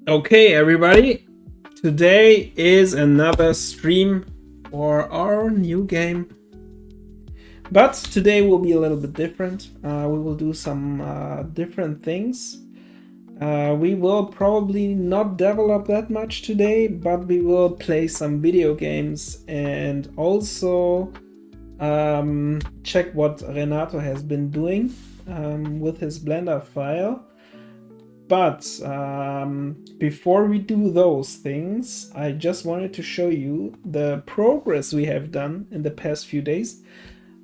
Okay, everybody, today is another stream for our new game, but today will be a little bit different. We will do some different things. We will probably not develop that much today, but we will play some video games and also check what Renato has been doing with his Blender file. But before we do those things, I just wanted to show you the progress we have done in the past few days.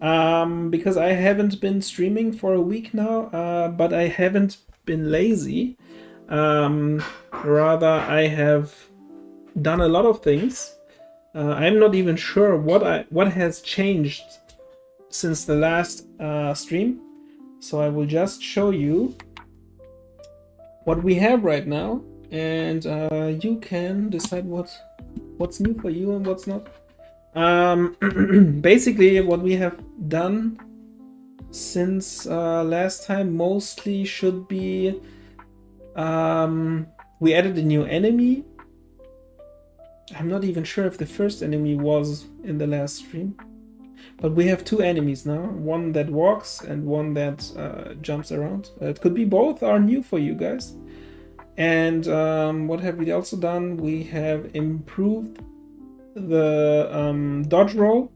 Because I haven't been streaming for a week now, but I haven't been lazy. Rather, I have done a lot of things. I'm not even sure what has changed since the last stream. So I will just show you what we have right now, and you can decide what's new for you and what's not. Basically, what we have done since last time mostly should be we added a new enemy. I'm not even sure if the first enemy was in the last stream, but we have two enemies now, one that walks and one that jumps around. It could be both are new for you guys. And what have we also done? We have improved the dodge roll,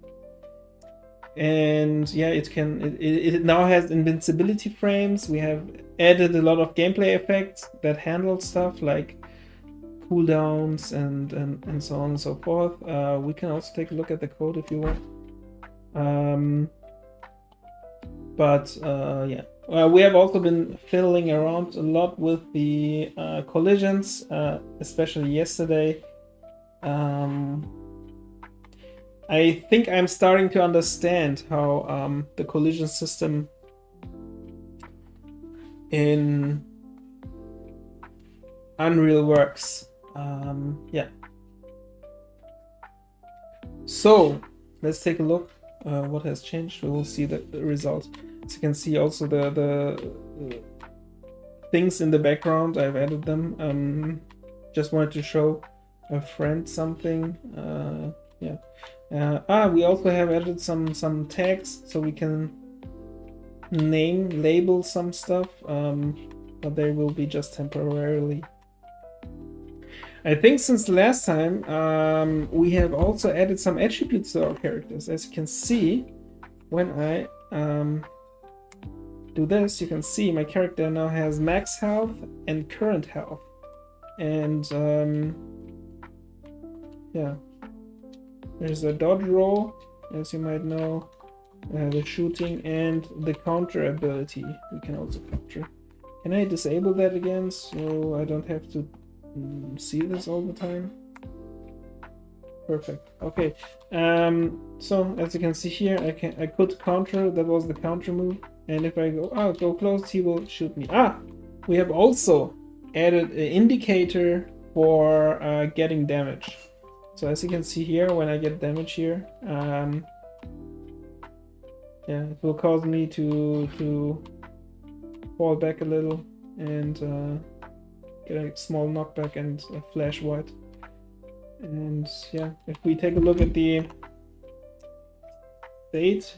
and yeah, it now has invincibility frames. We have added a lot of gameplay effects that handle stuff like cooldowns and so on and so forth. We can also take a look at the code if you want. Yeah. We have also been fiddling around a lot with the collisions, especially yesterday. I think I'm starting to understand how the collision system in Unreal works. Yeah. So let's take a look what has changed. We will see the result. As you can see also the things in the background, I've added them. Just wanted to show a friend something. Yeah. We also have added some tags so we can label some stuff, but they will be just temporarily. I think since the last time we have also added some attributes to our characters. As you can see, when I do this, you can see my character now has max health and current health, and yeah, there's a dodge roll, as you might know, the shooting, and the counter ability. We can also counter. Can I disable that again so I don't have to see this all the time? Perfect. Okay. So as you can see here, I could counter. That was the counter move. And if I go close, he will shoot me. We have also added an indicator for getting damage. So as you can see here, when I get damage here, yeah, it will cause me to fall back a little and get a small knockback and a flash white. And yeah, if we take a look at the state,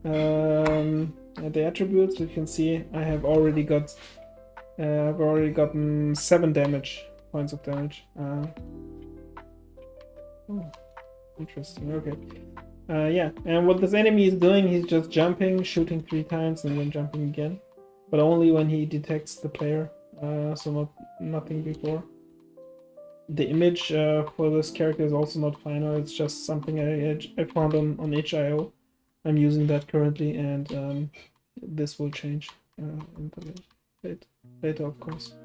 at the attributes, you can see I have already got I've already gotten 7 points of damage. Oh, interesting. Okay. Yeah, and what this enemy is doing, he's just jumping, shooting 3 times, and then jumping again, but only when he detects the player. So nothing before. The image for this character is also not final. It's just something I found on itch.io. I'm using that currently, and this will change later, of course.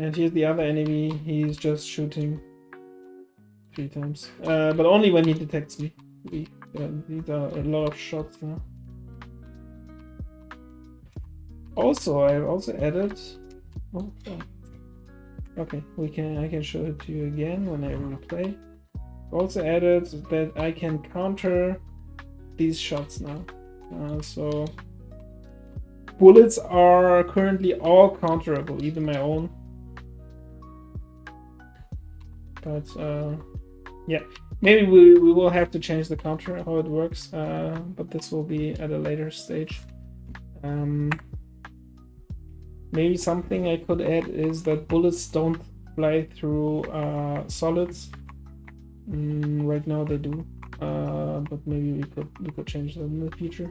And here's the other enemy. He's just shooting 3 times, but only when he detects me. These are a lot of shots now. Also, I've also added. Okay, I can show it to you again when I replay. Also added that I can counter these shots now. So bullets are currently all counterable, even my own. But yeah, maybe we will have to change the counter, how it works, but this will be at a later stage. Maybe something I could add is that bullets don't fly through solids. Right now they do, but maybe we could change that in the future.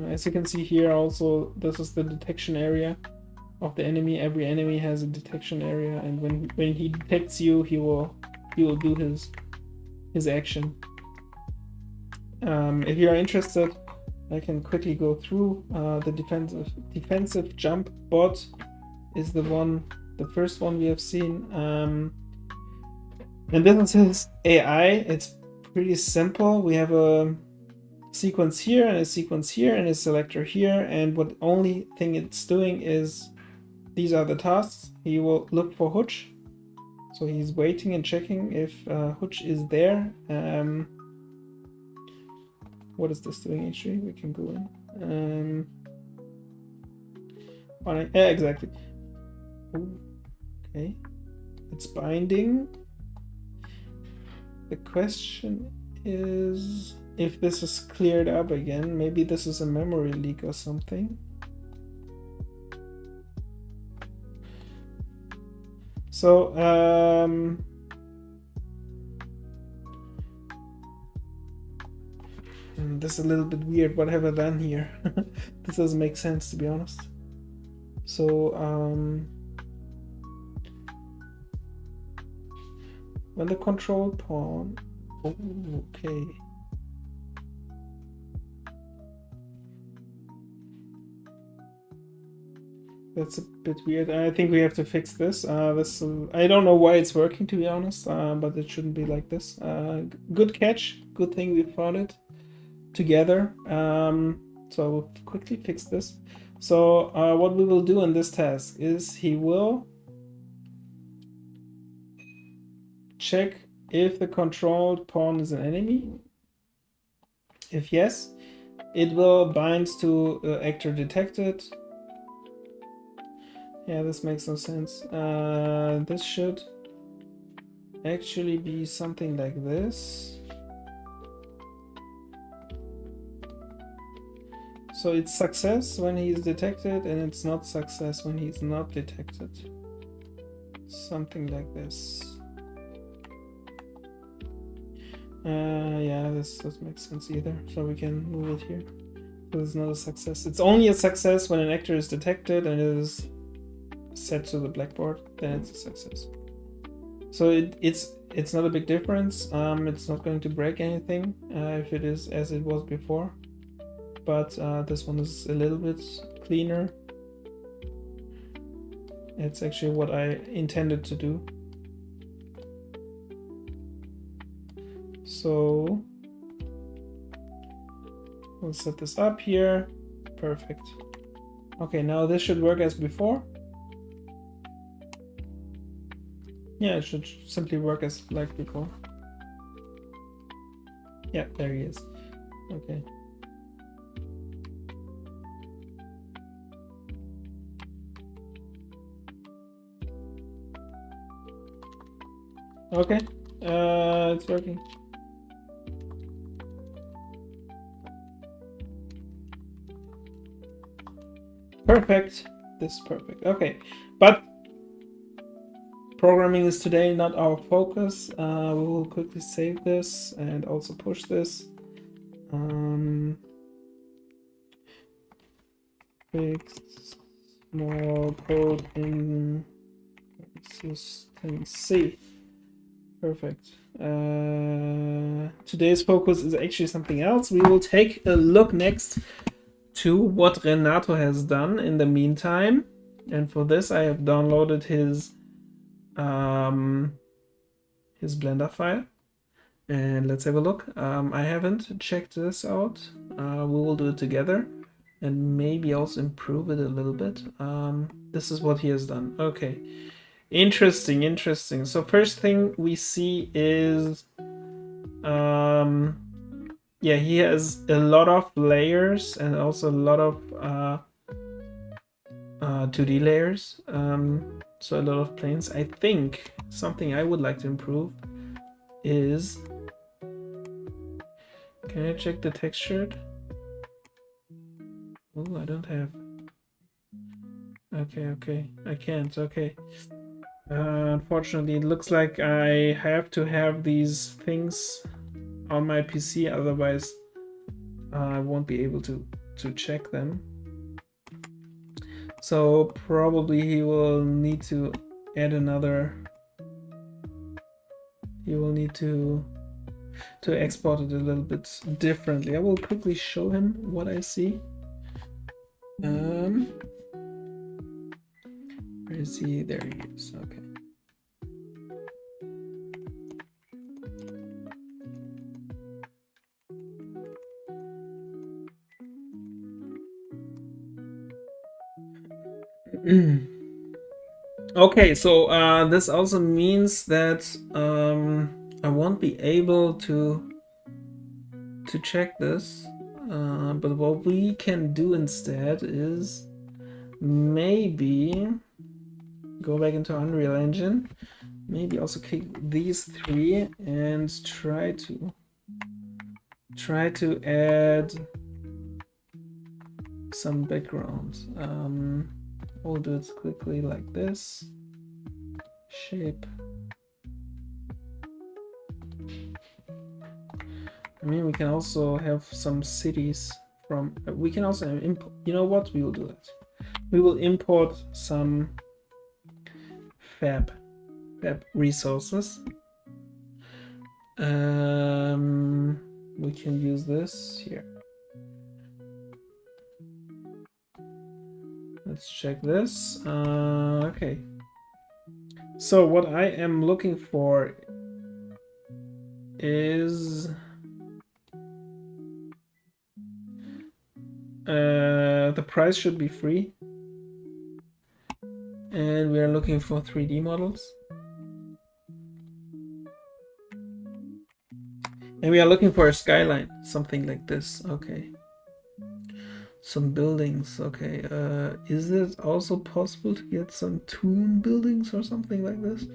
As you can see here, also this is the detection area of the enemy. Every enemy has a detection area, and when he detects you, he will do his action. If you are interested, I can quickly go through. The defensive jump bot is the first one we have seen. And this is his AI. It's pretty simple. We have a sequence here and a sequence here and a selector here, and what only thing it's doing is these are the tasks. He will look for Hutch. So he's waiting and checking if Hutch is there. What is this doing actually? We can go in. Yeah, exactly. Ooh, okay. It's binding. The question is if this is cleared up again. Maybe this is a memory leak or something. So this is a little bit weird. What have I done here? This doesn't make sense, to be honest. So when the control pawn, oh, okay. That's a bit weird. I think we have to fix this. I don't know why it's working, to be honest, but it shouldn't be like this. Good catch. Good thing we found it together. So we'll quickly fix this. So what we will do in this task is he will check if the controlled pawn is an enemy. If yes, it will bind to actor detected. Yeah, this makes no sense. This should actually be something like this. So it's success when he is detected, and it's not success when he's not detected. Something like this. Yeah, this doesn't make sense either. So we can move it here. So it's not a success. It's only a success when an actor is detected and it is set to the blackboard, then it's a success. So it's not a big difference. It's not going to break anything if it is as it was before, but this one is a little bit cleaner. It's actually what I intended to do. So we'll set this up here. Perfect. Okay, now this should work as before. Yeah, it should simply work as like before. Yeah, there he is. Okay. Okay, it's working. Perfect. This is perfect. Okay, but programming is today not our focus. We will quickly save this and also push this. Fixed small code in consistency. Perfect. Today's focus is actually something else. We will take a look next to what Renato has done in the meantime. And for this, I have downloaded his Blender file. And let's have a look. I haven't checked this out. We will do it together and maybe also improve it a little bit. This is what he has done. Okay. Interesting. So first thing we see is Yeah, he has a lot of layers and also a lot of 2D layers. So a lot of planes. I think something I would like to improve is, can I check the textured? Oh, I don't have. Okay, I can't. Okay. Unfortunately, it looks like I have to have these things on my PC, otherwise I won't be able to check them. So probably he will need to add another. He will need to export it a little bit differently. I will quickly show him what I see. Where is he? There he is. Okay. Okay, so this also means that I won't be able to check this, but what we can do instead is maybe go back into Unreal Engine, maybe also kick these three and try to add some background. We'll do it quickly like this. Shape. I mean, we can also have some cities from. We can also import. You know what? We will do that. We will import some fab resources. We can use this here. Let's check this. Okay. So what I am looking for is the price should be free, and we are looking for 3D models, and we are looking for a skyline, something like this. Okay. Some buildings. Okay. Is it also possible to get some toon buildings or something like this?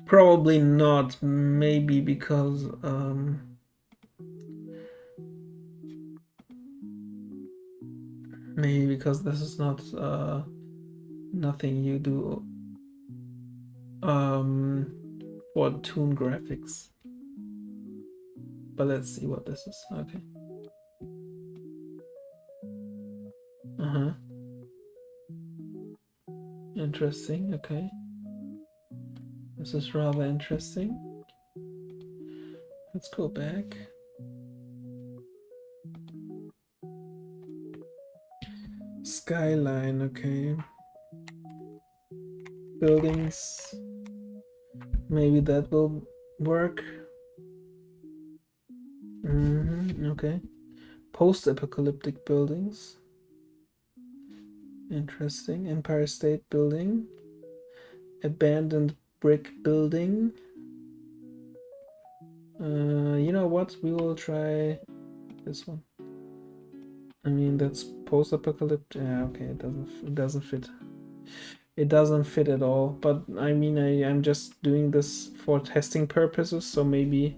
Probably not. Maybe because this is not nothing you do for toon graphics. But let's see what this is. Okay. Interesting. Okay. This is rather interesting. Let's go back. Skyline. Okay. Buildings. Maybe that will work. Okay. Post-apocalyptic buildings. Interesting. Empire State Building. Abandoned brick building. You know what? We will try this one. I mean, that's post-apocalyptic. Yeah, okay. It doesn't fit. It doesn't fit at all. But I mean, I'm just doing this for testing purposes, so maybe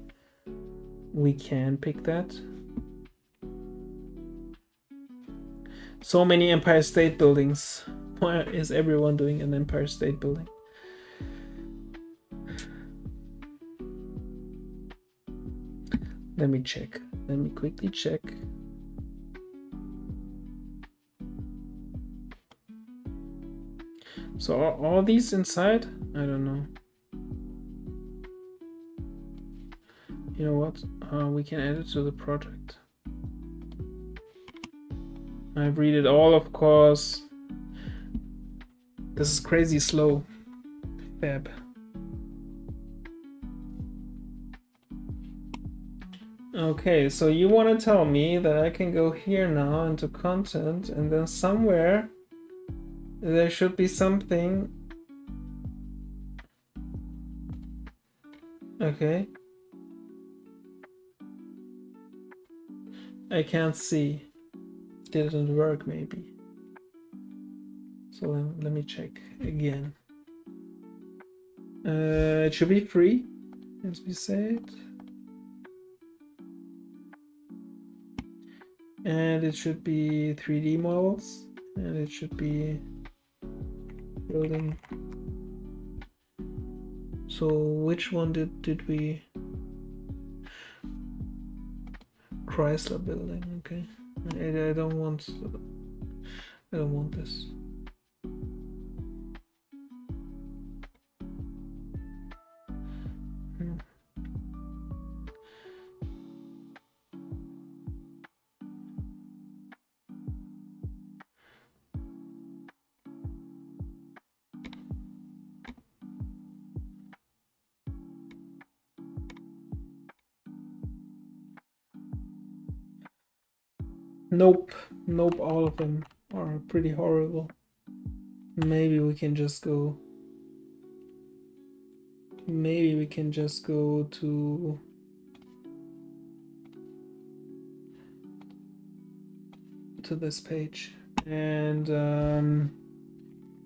we can pick that. So many Empire State Buildings. Why is everyone doing an Empire State Building? Let me check. Let me quickly check. So are all these inside? I don't know. You know what? We can add it to the project. I've read it all, of course. This is crazy slow. Fab. Okay, so you want to tell me that I can go here now into content, and then somewhere there should be something. Okay. I can't see. Didn't work maybe. So let me check again. It should be free, as we said. And it should be 3D models. And it should be building. So which one did we? Chrysler building, okay. I don't want this. Nope, all of them are pretty horrible. Maybe we can just go to this page and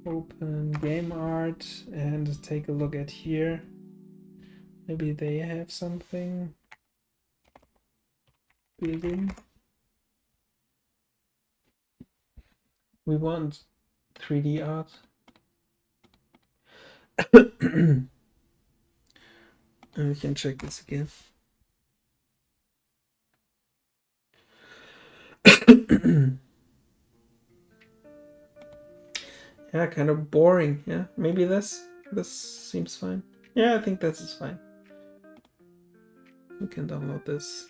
open game art and take a look at here. Maybe they have something building. We want 3D art. And we can check this again. Yeah, kind of boring. Yeah, maybe this seems fine. Yeah, I think this is fine. We can download this.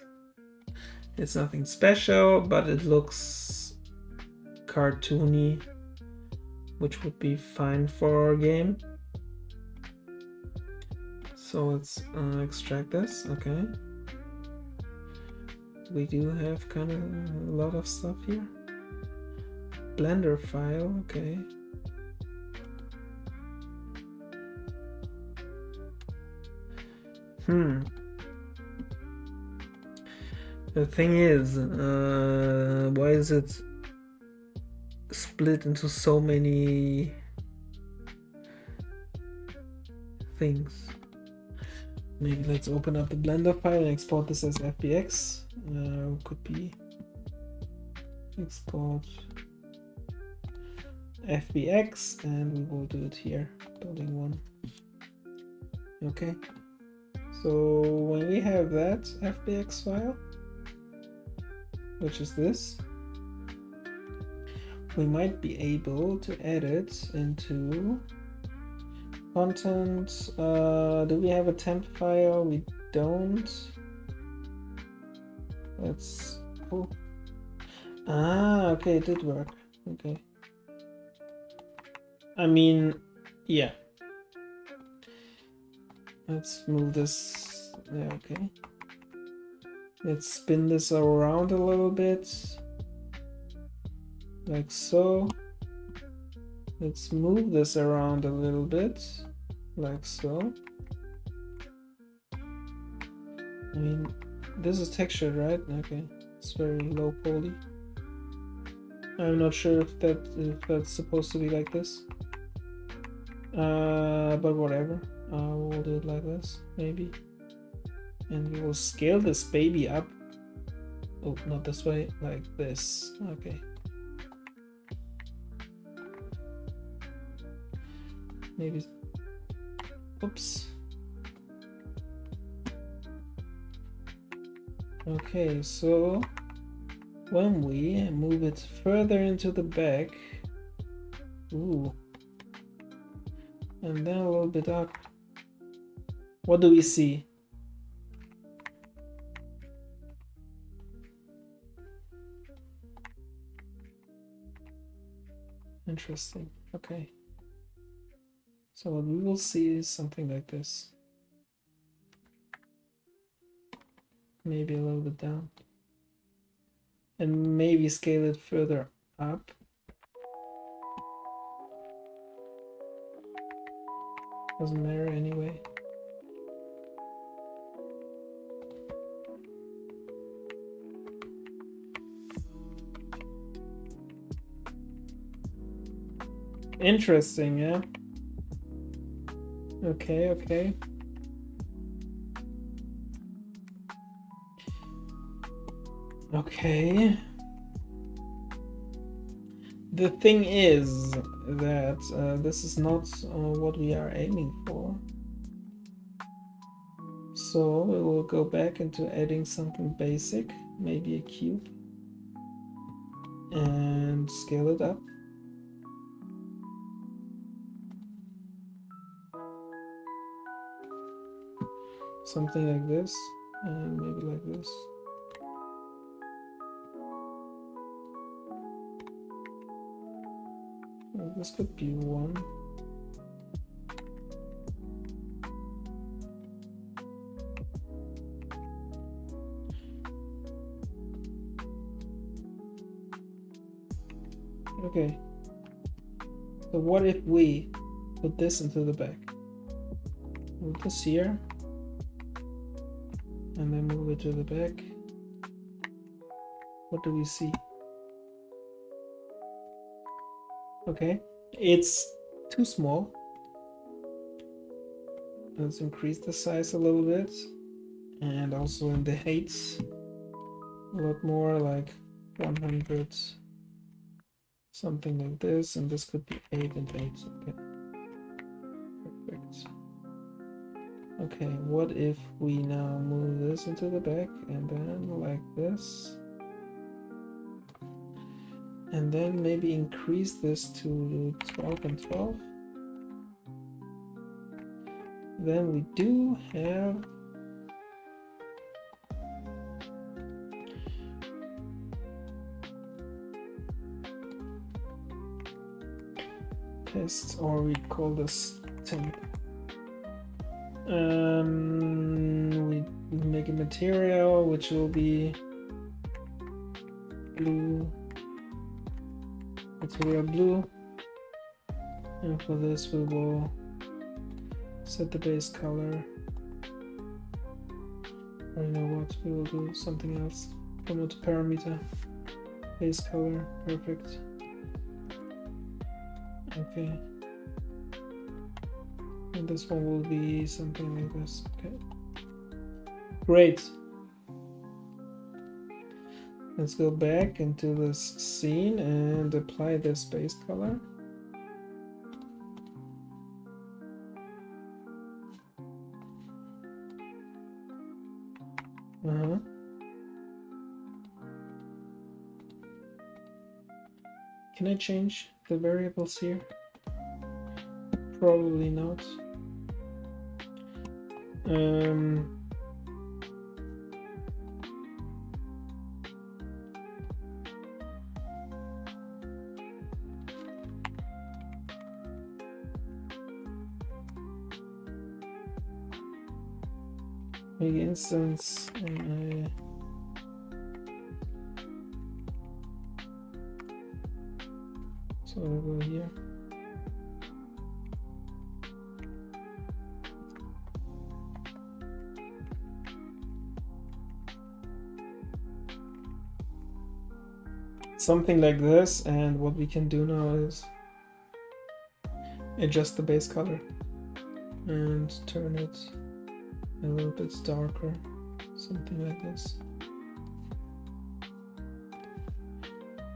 It's nothing special, but it looks cartoony, which would be fine for our game. So let's extract this. Okay. We do have kind of a lot of stuff here. Blender file, okay. The thing is, why is it split into so many things? Maybe let's open up the Blender file and export this as FBX. Could be export FBX, and we will do it here, building one. Okay. So when we have that FBX file, which is this, we might be able to add it into content. Do we have a temp file? We don't. Let's. Oh. Ah, okay, it did work. Okay. I mean, yeah. Let's move this. Yeah, okay. Let's spin this around a little bit. Like so. Let's move this around a little bit. Like so. I mean, this is textured, right? Okay. It's very low poly. I'm not sure if that's supposed to be like this. But whatever. We'll do it like this, maybe. And we will scale this baby up. Oh, not this way, like this. Okay. Maybe. Oops. Okay, so when we move it further into the back, ooh, and then a little bit up, what do we see? Interesting. Okay. So what we will see is something like this. Maybe a little bit down. And maybe scale it further up. Doesn't matter anyway. Interesting, yeah. Okay, okay. Okay. The thing is that this is not what we are aiming for. So we will go back into adding something basic, maybe a cube, and scale it up. Something like this, and maybe like this. Well, this could be one. Okay. So what if we put this into the back? Move this here, and then move it to the back. What do we see? Okay, it's too small. Let's increase the size a little bit, and also in the heights a lot more, like 100, something like this, and this could be 8 and 8. Okay, perfect. Okay, what if we now move this into the back, and then like this, and then maybe increase this to 12 and 12. Then we do have tests, or we call this temp. We make a material which will be blue, material blue, and for this we will set the base color. Or you know what, we will do something else. Promote parameter, base color, perfect. Okay, and this one will be something like this. Okay, great. Let's go back into this scene and apply this base color. Can I change the variables here? Probably not. Make instance, and so I go here. Something like this, and what we can do now is adjust the base color and turn it a little bit darker, something like this.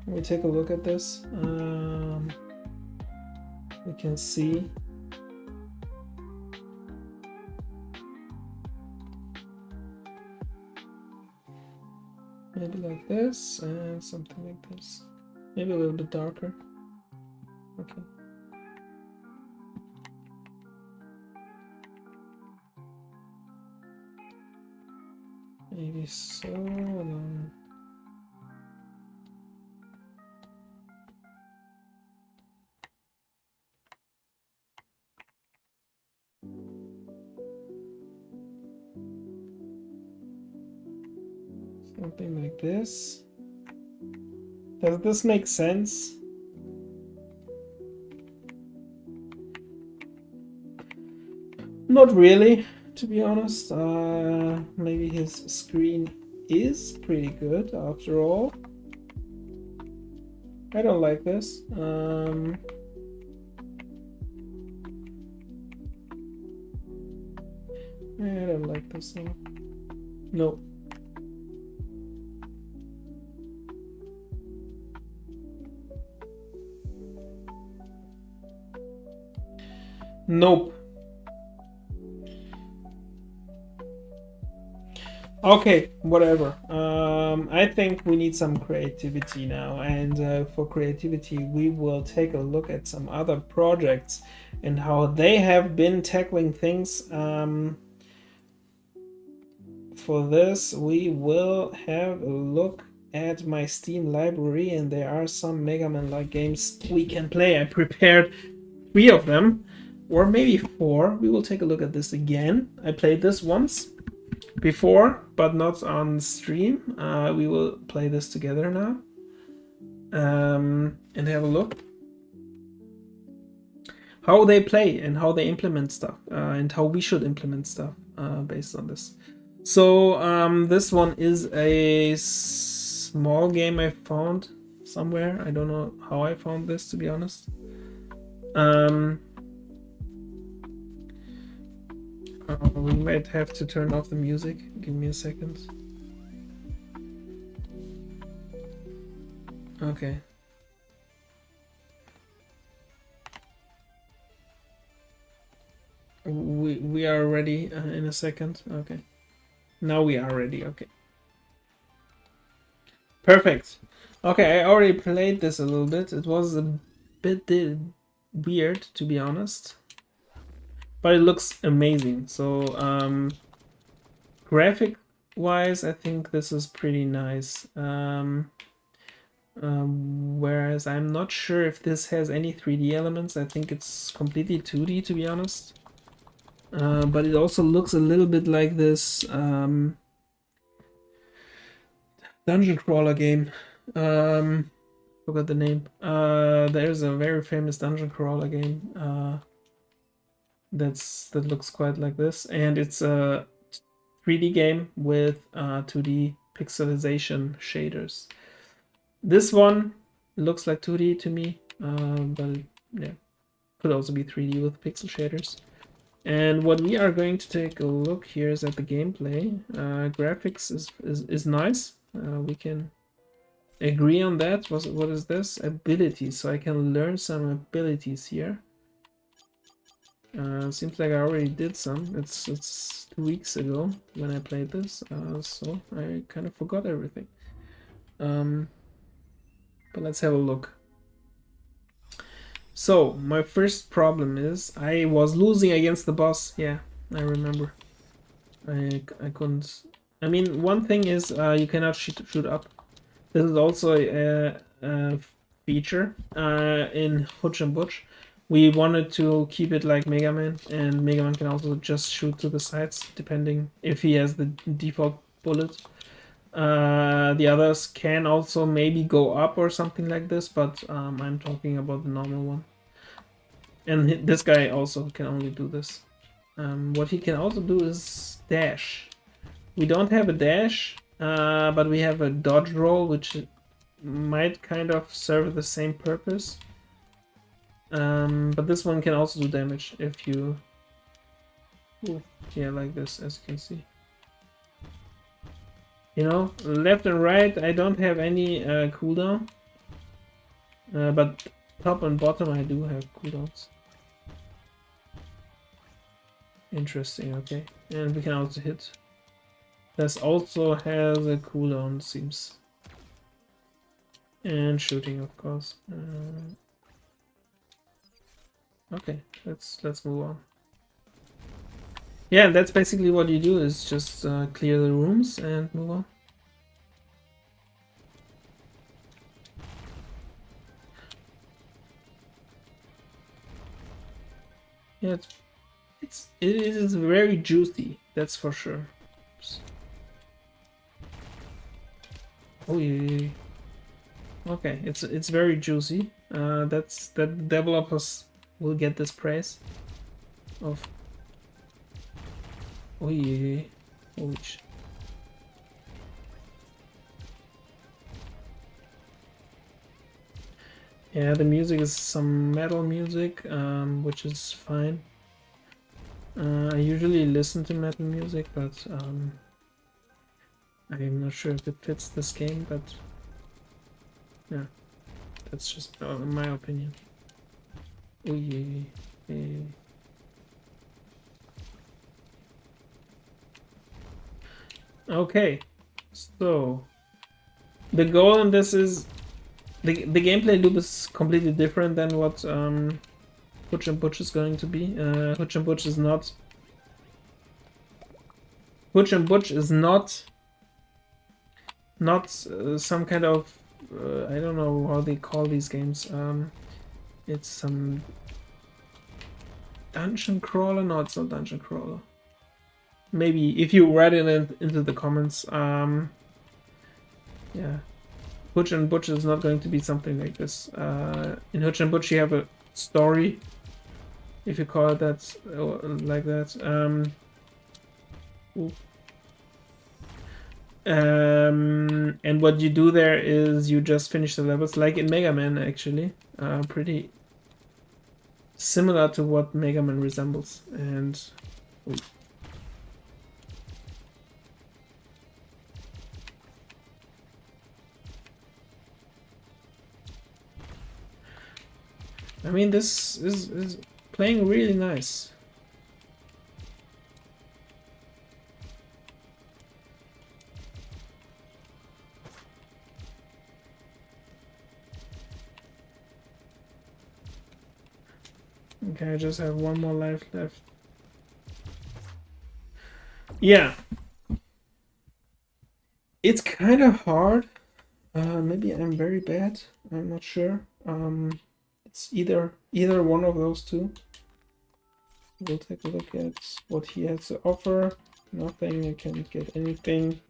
When we take a look at this, we can see maybe like this and something like this, maybe a little bit darker. Okay. Maybe so. Something like this. Does this make sense? Not really, to be honest. Maybe his screen is pretty good after all. I don't like this. I don't like this song. No. Nope. Okay, whatever. I think we need some creativity now, and for creativity, we will take a look at some other projects and how they have been tackling things. For this, we will have a look at my Steam library, and there are some Megaman-like games we can play. I prepared 3 of them, or maybe 4. We will take a look at this again. I played this once before, but not on stream. We will play this together now and have a look how they play and how they implement stuff and how we should implement stuff based on this. So this one is a small game I found somewhere. I don't know how I found this, to be honest. We might have to turn off the music. Give me a second. Okay. We are ready in a second. Okay. Now we are ready. Okay. Perfect. Okay, I already played this a little bit. It was a bit weird, to be honest. But it looks amazing. So, graphic-wise, I think this is pretty nice. Whereas I'm not sure if this has any 3D elements. I think it's completely 2D, to be honest. But it also looks a little bit like this dungeon crawler game. Forgot the name. There's a very famous dungeon crawler game that looks quite like this, and it's a 3D game with 2D pixelization shaders. This one looks like 2D to me, but yeah, could also be 3D with pixel shaders. And what we are going to take a look here is at the gameplay. Graphics is nice. We can agree on that. What is this? Abilities. So I can learn some abilities here. Seems like I already did some. It's 2 weeks ago when I played this, so I kind of forgot everything. But let's have a look. So my first problem is I was losing against the boss. Yeah, I remember. I couldn't. I mean, one thing is you cannot shoot up. This is also a feature in Hutch and Butch. We wanted to keep it like Megaman, and Megaman can also just shoot to the sides, depending if he has the default bullet. The others can also maybe go up or something like this, but I'm talking about the normal one. And this guy also can only do this. What he can also do is dash. We don't have a dash, but we have a dodge roll, which might kind of serve the same purpose. But this one can also do damage if you... Ooh, yeah, like this, as you can see. You know, left and right, I don't have any cooldown. But top and bottom, I do have cooldowns. Interesting, okay. And we can also hit. This also has a cooldown, seems. And shooting, of course. Okay, let's move on. Yeah, that's basically what you do, is just clear the rooms and move on. Yeah, it is very juicy, that's for sure. Oops. Oh yeah. Okay, it's very juicy. That developers will get this praise of. Oh yeah. Holy shit. Yeah, the music is some metal music, which is fine. I usually listen to metal music, but I'm not sure if it fits this game, but yeah, that's just my opinion. Ooh, yeah. Okay, so the goal in this is the gameplay loop is completely different than what Hutch and Butch is going to be. Hutch and Butch is not. Hutch and Butch is not some kind of I don't know how they call these games. It's some dungeon crawler. No, it's not dungeon crawler. Maybe if you write it into the comments. Yeah, Hutch and Butch is not going to be something like this. In Hutch and Butch, you have a story, if you call it that, like that. And what you do there is you just finish the levels, like in Megaman, actually. Pretty similar to what Megaman resembles. And ooh. I mean, this is playing really nice. Okay, I just have one more life left. Yeah. It's kind of hard. Maybe I'm very bad. I'm not sure. It's either one of those two. We'll take a look at what he has to offer. Nothing. I can't get anything.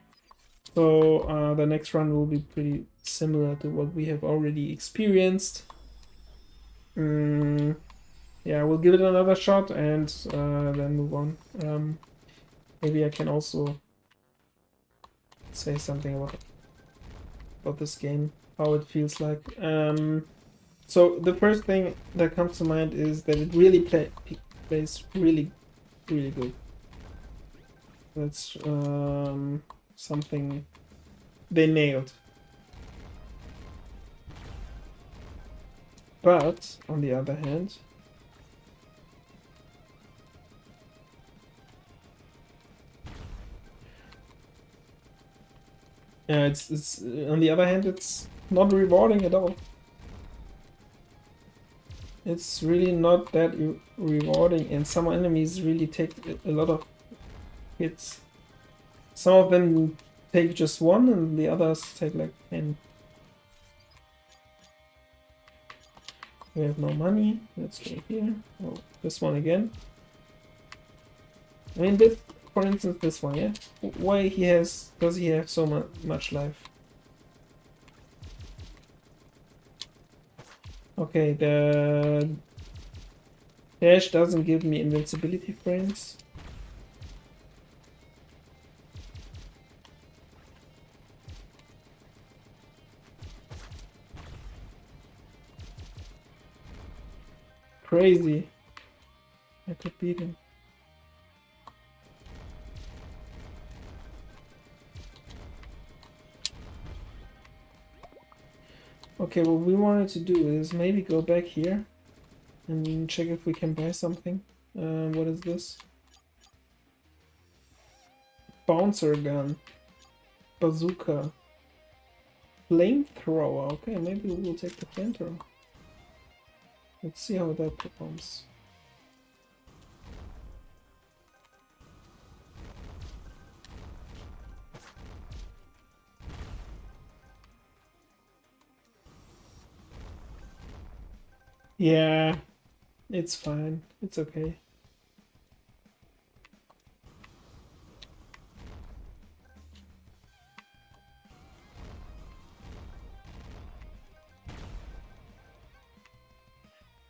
So the next run will be pretty similar to what we have already experienced. Yeah, we'll give it another shot and then move on. Maybe I can also say something about this game, how it feels like. So the first thing that comes to mind is that it really plays really good. That's something they nailed. But on the other hand, yeah, it's on the other hand, it's not rewarding at all. It's really not that rewarding, and some enemies really take a lot of hits. Some of them take just one, and the others take like 10. We have no money. Let's go here. Oh, this one again. I mean, this, for instance, this one, yeah? Why does he have so much life? Okay, the dash doesn't give me invincibility frames. Crazy. I could beat him. Okay, what we wanted to do is maybe go back here and check if we can buy something. What is this? Bouncer gun. Bazooka. Flamethrower. Okay, maybe we will take the flamethrower. Let's see how that performs. Yeah, it's fine. It's okay.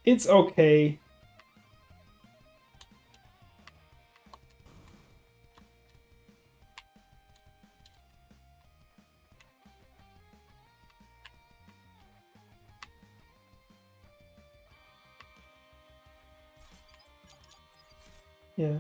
It's okay. Yeah.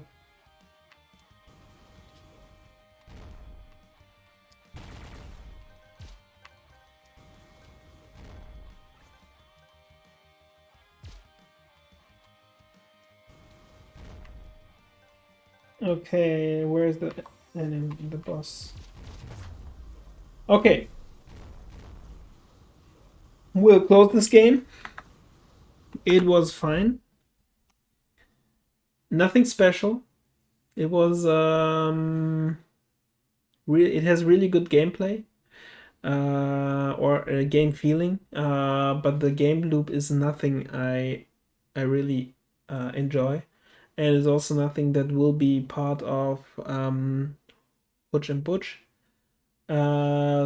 Okay, where's the enemy, the boss? Okay, we'll close this game. It was fine. Nothing special. It was it has really good gameplay, or game feeling, but the game loop is nothing I really enjoy, and it's also nothing that will be part of Hutch and Butch.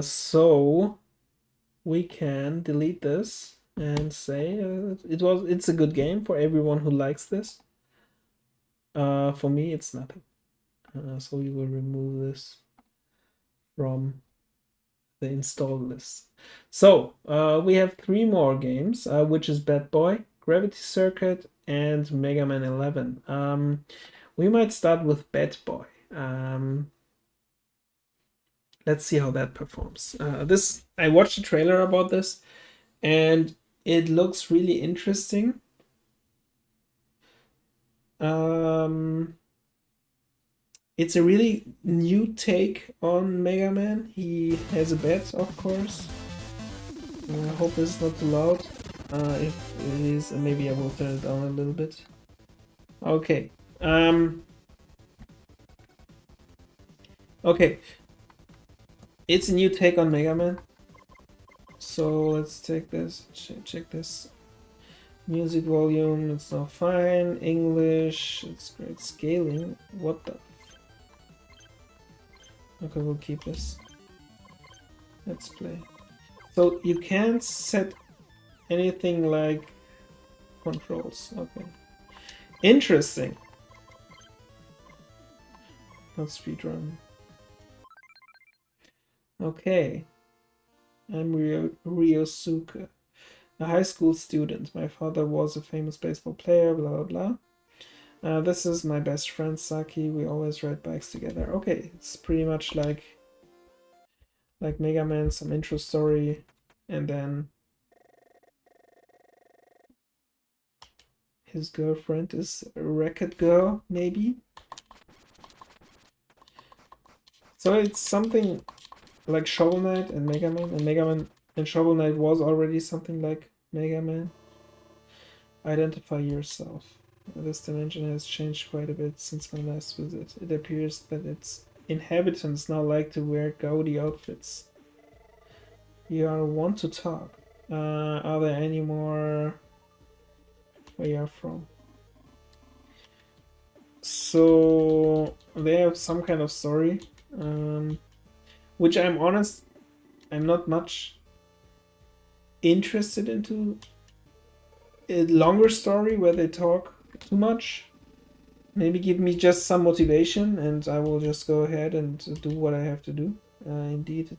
So we can delete this and say it's a good game for everyone who likes this. For me, it's nothing. So we will remove this from the install list. So we have 3 more games, which is Bad Boy, Gravity Circuit, and Mega Man 11. We might start with Bad Boy. Let's see how that performs. I watched a trailer about this, and it looks really interesting. It's a really new take on Mega Man. He has a bat, of course. I hope it's not too loud. If it is, maybe I will turn it down a little bit. Okay. Okay. It's a new take on Mega Man. So let's take this. Check this. Music volume, it's not fine. English, it's great. Scaling. What the? Okay, we'll keep this. Let's play. So you can't set anything like controls. Okay. Interesting. Not speedrun. Okay. I'm Ryosuke, a high school student. My father was a famous baseball player, blah blah blah. This is my best friend Saki. We always ride bikes together. Okay, it's pretty much like Mega Man, some intro story, and then his girlfriend is a Racket Girl, maybe. So it's something like Shovel Knight and Mega Man, and Shovel Knight was already something like Mega Man. Identify yourself. This dimension has changed quite a bit since my last visit. It appears that its inhabitants now like to wear gaudy outfits. You are one to talk. Are there any more where you are from? So they have some kind of story, which I'm honest, I'm not much interested into. A longer story where they talk too much. Maybe give me just some motivation, and I will just go ahead and do what I have to do. Indeed,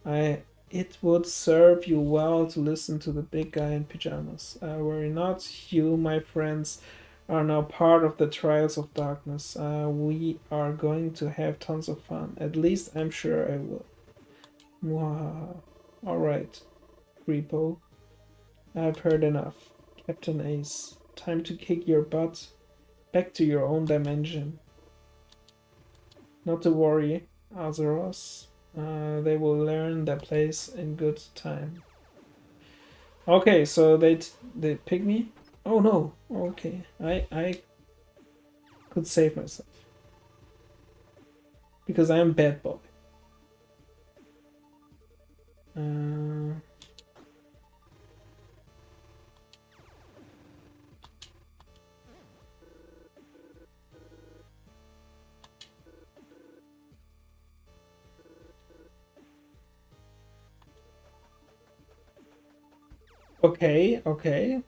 it would serve you well to listen to the big guy in pajamas. Worry not, you, my friends, are now part of the Trials of Darkness. We are going to have tons of fun. At least I'm sure I will. Mwahaha. Alright, Repo. I've heard enough. Captain Ace, time to kick your butt back to your own dimension. Not to worry, Azeros. They will learn their place in good time. Okay, so they pick me? Oh no, okay. I could save myself. Because I am bad boy. Okay, okay.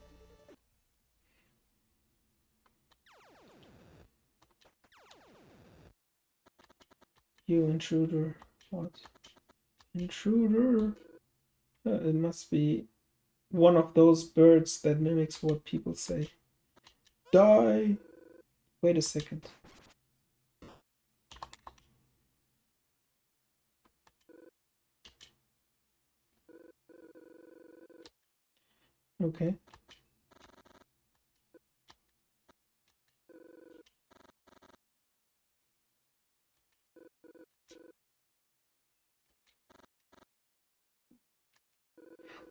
You intruder. What? Intruder. It must be one of those birds that mimics what people say. Die! Wait a second. Okay.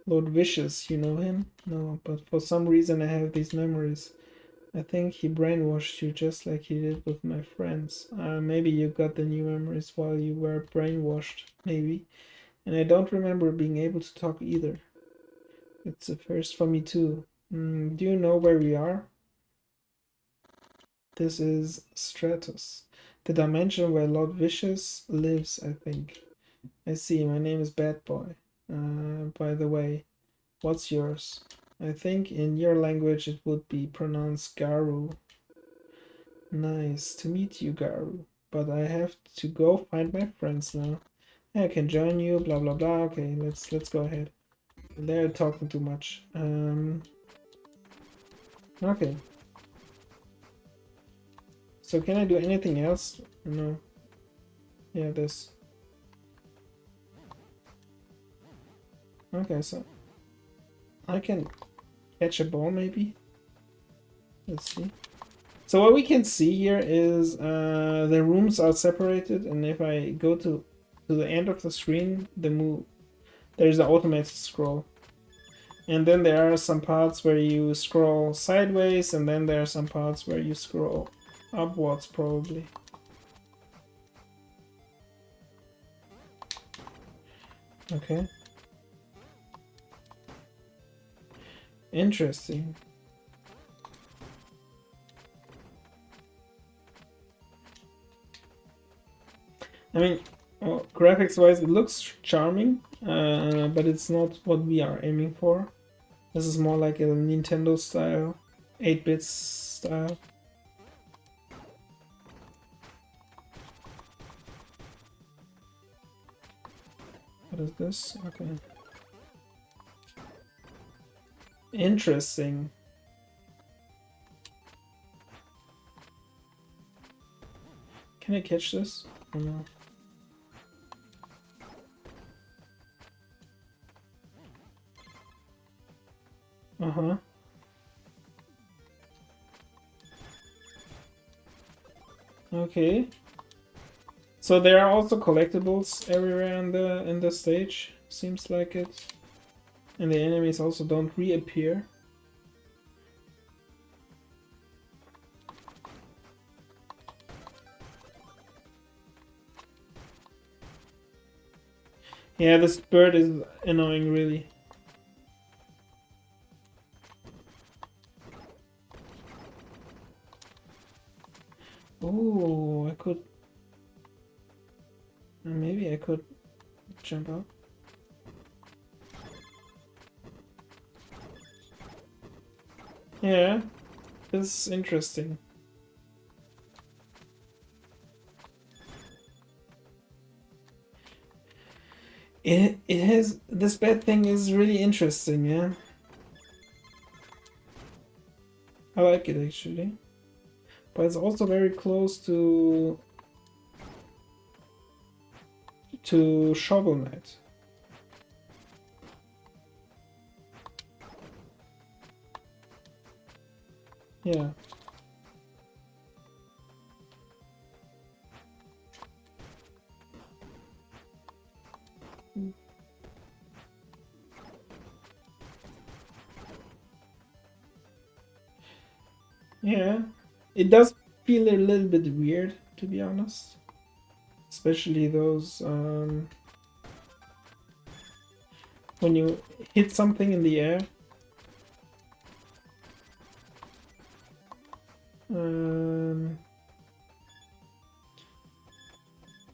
Lord Vicious, you know him? No, but for some reason I have these memories. I think he brainwashed you just like he did with my friends. Maybe you got the new memories while you were brainwashed, maybe. And I don't remember being able to talk either. It's a first for me too. Do you know where we are? This is Stratus, the dimension where Lord Vicious lives, I think. I see, my name is Bad Boy. By the way, what's yours? I think in your language it would be pronounced Garu. Nice to meet you, Garu. But I have to go find my friends now. I can join you, blah blah blah. Okay, let's go ahead. They're talking too much. Okay. So can I do anything else? No. Yeah, this. Okay, so I can catch a ball maybe. Let's see. So what we can see here is the rooms are separated, and if I go to the end of the screen, there's an automated scroll. And then there are some parts where you scroll sideways, and then there are some parts where you scroll upwards, probably. Okay. Interesting. I mean, well, graphics-wise, it looks charming, but it's not what we are aiming for. This is more like a Nintendo style, 8-bit style. What is this? Okay. Interesting. Can I catch this? Oh no. Uh-huh. Okay. So there are also collectibles everywhere in the stage, seems like it. And the enemies also don't reappear. Yeah, this bird is annoying, really. Oh, I could... Maybe I could jump up. Yeah, this is interesting. It has... This bad thing is really interesting, yeah. I like it, actually. But it's also very close to Shovel Knight. Yeah. Yeah. It does feel a little bit weird, to be honest. Especially those when you hit something in the air.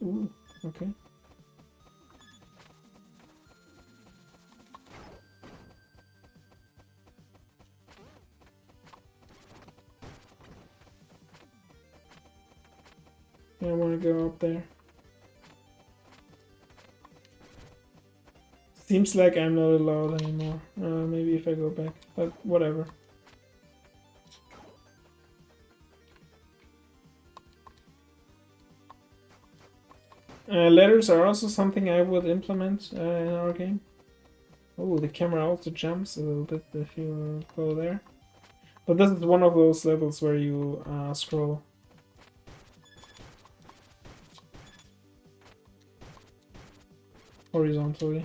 Ooh, okay. I want to go up there. Seems like I'm not allowed anymore. Maybe if I go back, but whatever. Ladders are also something I would implement in our game. Oh, the camera also jumps a little bit if you go there. But this is one of those levels where you scroll. Horizontally.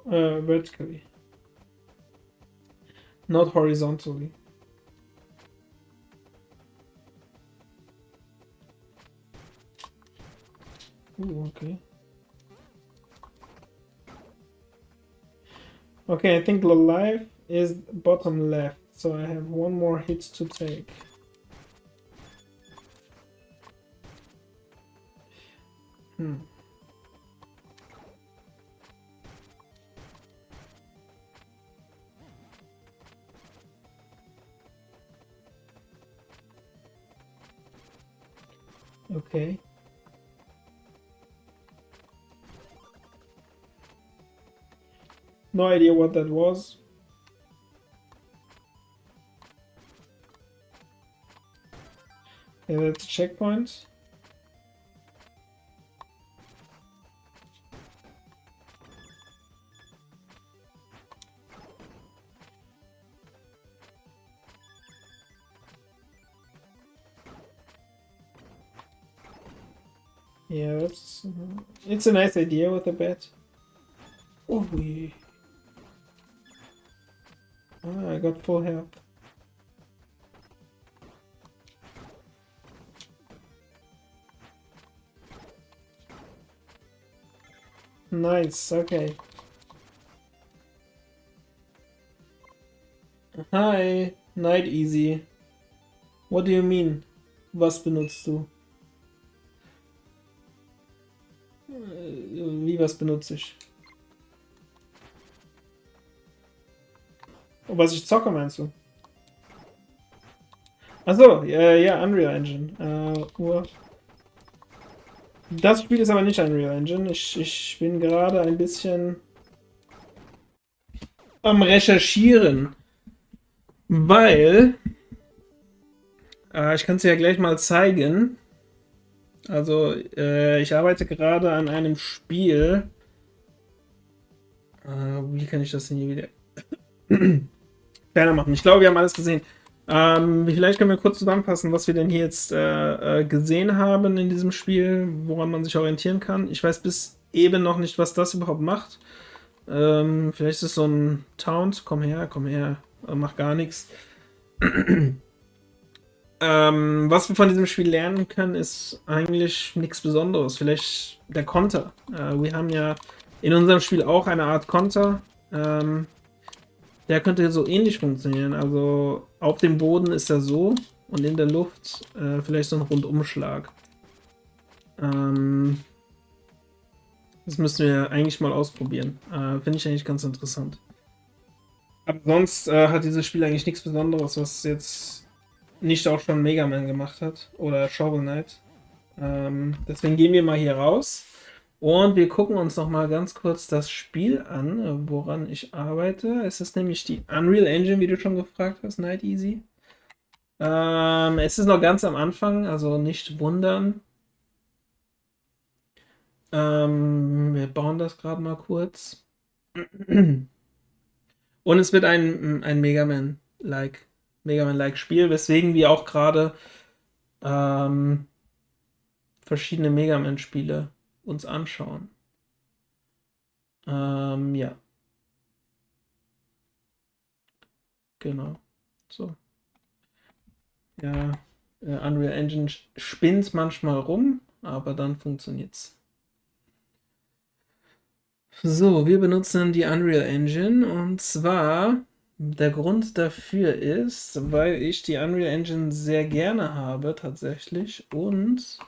Vertically. Not horizontally. Ooh, okay. Okay, I think the life is bottom left, so I have one more hit to take. Okay. No idea what that was. Okay, that's a checkpoint. Yeah, that's it's a nice idea with the bat. Oh, I got full health. Nice, okay. Hi, Night Easy. What do you mean? Was benutzt du? Wie was benutze ich? Oh, was ich zocke, meinst du? Achso, ja, Unreal Engine. Das Spiel ist aber nicht Unreal Engine. Ich bin gerade ein bisschen am Recherchieren, weil ich kann es ja gleich mal zeigen. Also, ich arbeite gerade an einem Spiel. Wie kann ich das denn hier wieder ferner machen? Ich glaube, wir haben alles gesehen. Vielleicht können wir kurz zusammenfassen, was wir denn hier jetzt gesehen haben in diesem Spiel, woran man sich orientieren kann. Ich weiß bis eben noch nicht, was das überhaupt macht. Vielleicht ist es so ein Taunt. Komm her, mach gar nichts. Was wir von diesem Spiel lernen können, ist eigentlich nichts Besonderes. Vielleicht der Konter. Wir haben ja in unserem Spiel auch eine Art Konter. Der könnte so ähnlich funktionieren. Also auf dem Boden ist er so und in der Luft vielleicht so ein Rundumschlag. Das müssen wir eigentlich mal ausprobieren. Finde ich eigentlich ganz interessant. Aber sonst hat dieses Spiel eigentlich nichts Besonderes, was jetzt nicht auch schon Megaman gemacht hat oder Shovel Knight. Deswegen gehen wir mal hier raus und wir gucken uns noch mal ganz kurz das Spiel an, woran ich arbeite. Es ist nämlich die Unreal Engine, wie du schon gefragt hast, Night Easy. Es ist noch ganz am Anfang, also nicht wundern. Wir bauen das gerade mal kurz. Und es wird ein Megaman-like Spiel, weswegen wir auch gerade verschiedene Megaman-Spiele uns anschauen. Ja. Genau. So. Ja, Unreal Engine spinnt manchmal rum, aber dann funktioniert's. So, wir benutzen die Unreal Engine und zwar der Grund dafür ist, weil ich die Unreal Engine sehr gerne habe tatsächlich und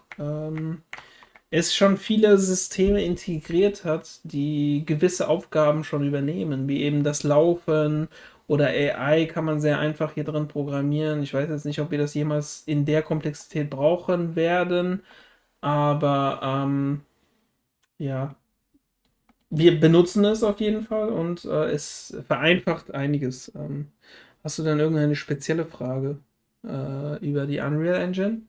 es schon viele Systeme integriert hat, die gewisse Aufgaben schon übernehmen, wie eben das Laufen oder AI kann man sehr einfach hier drin programmieren. Ich weiß jetzt nicht, ob wir das jemals in der Komplexität brauchen werden, aber ja, wir benutzen es auf jeden Fall und es vereinfacht einiges. Hast du dann irgendeine spezielle Frage über die Unreal Engine?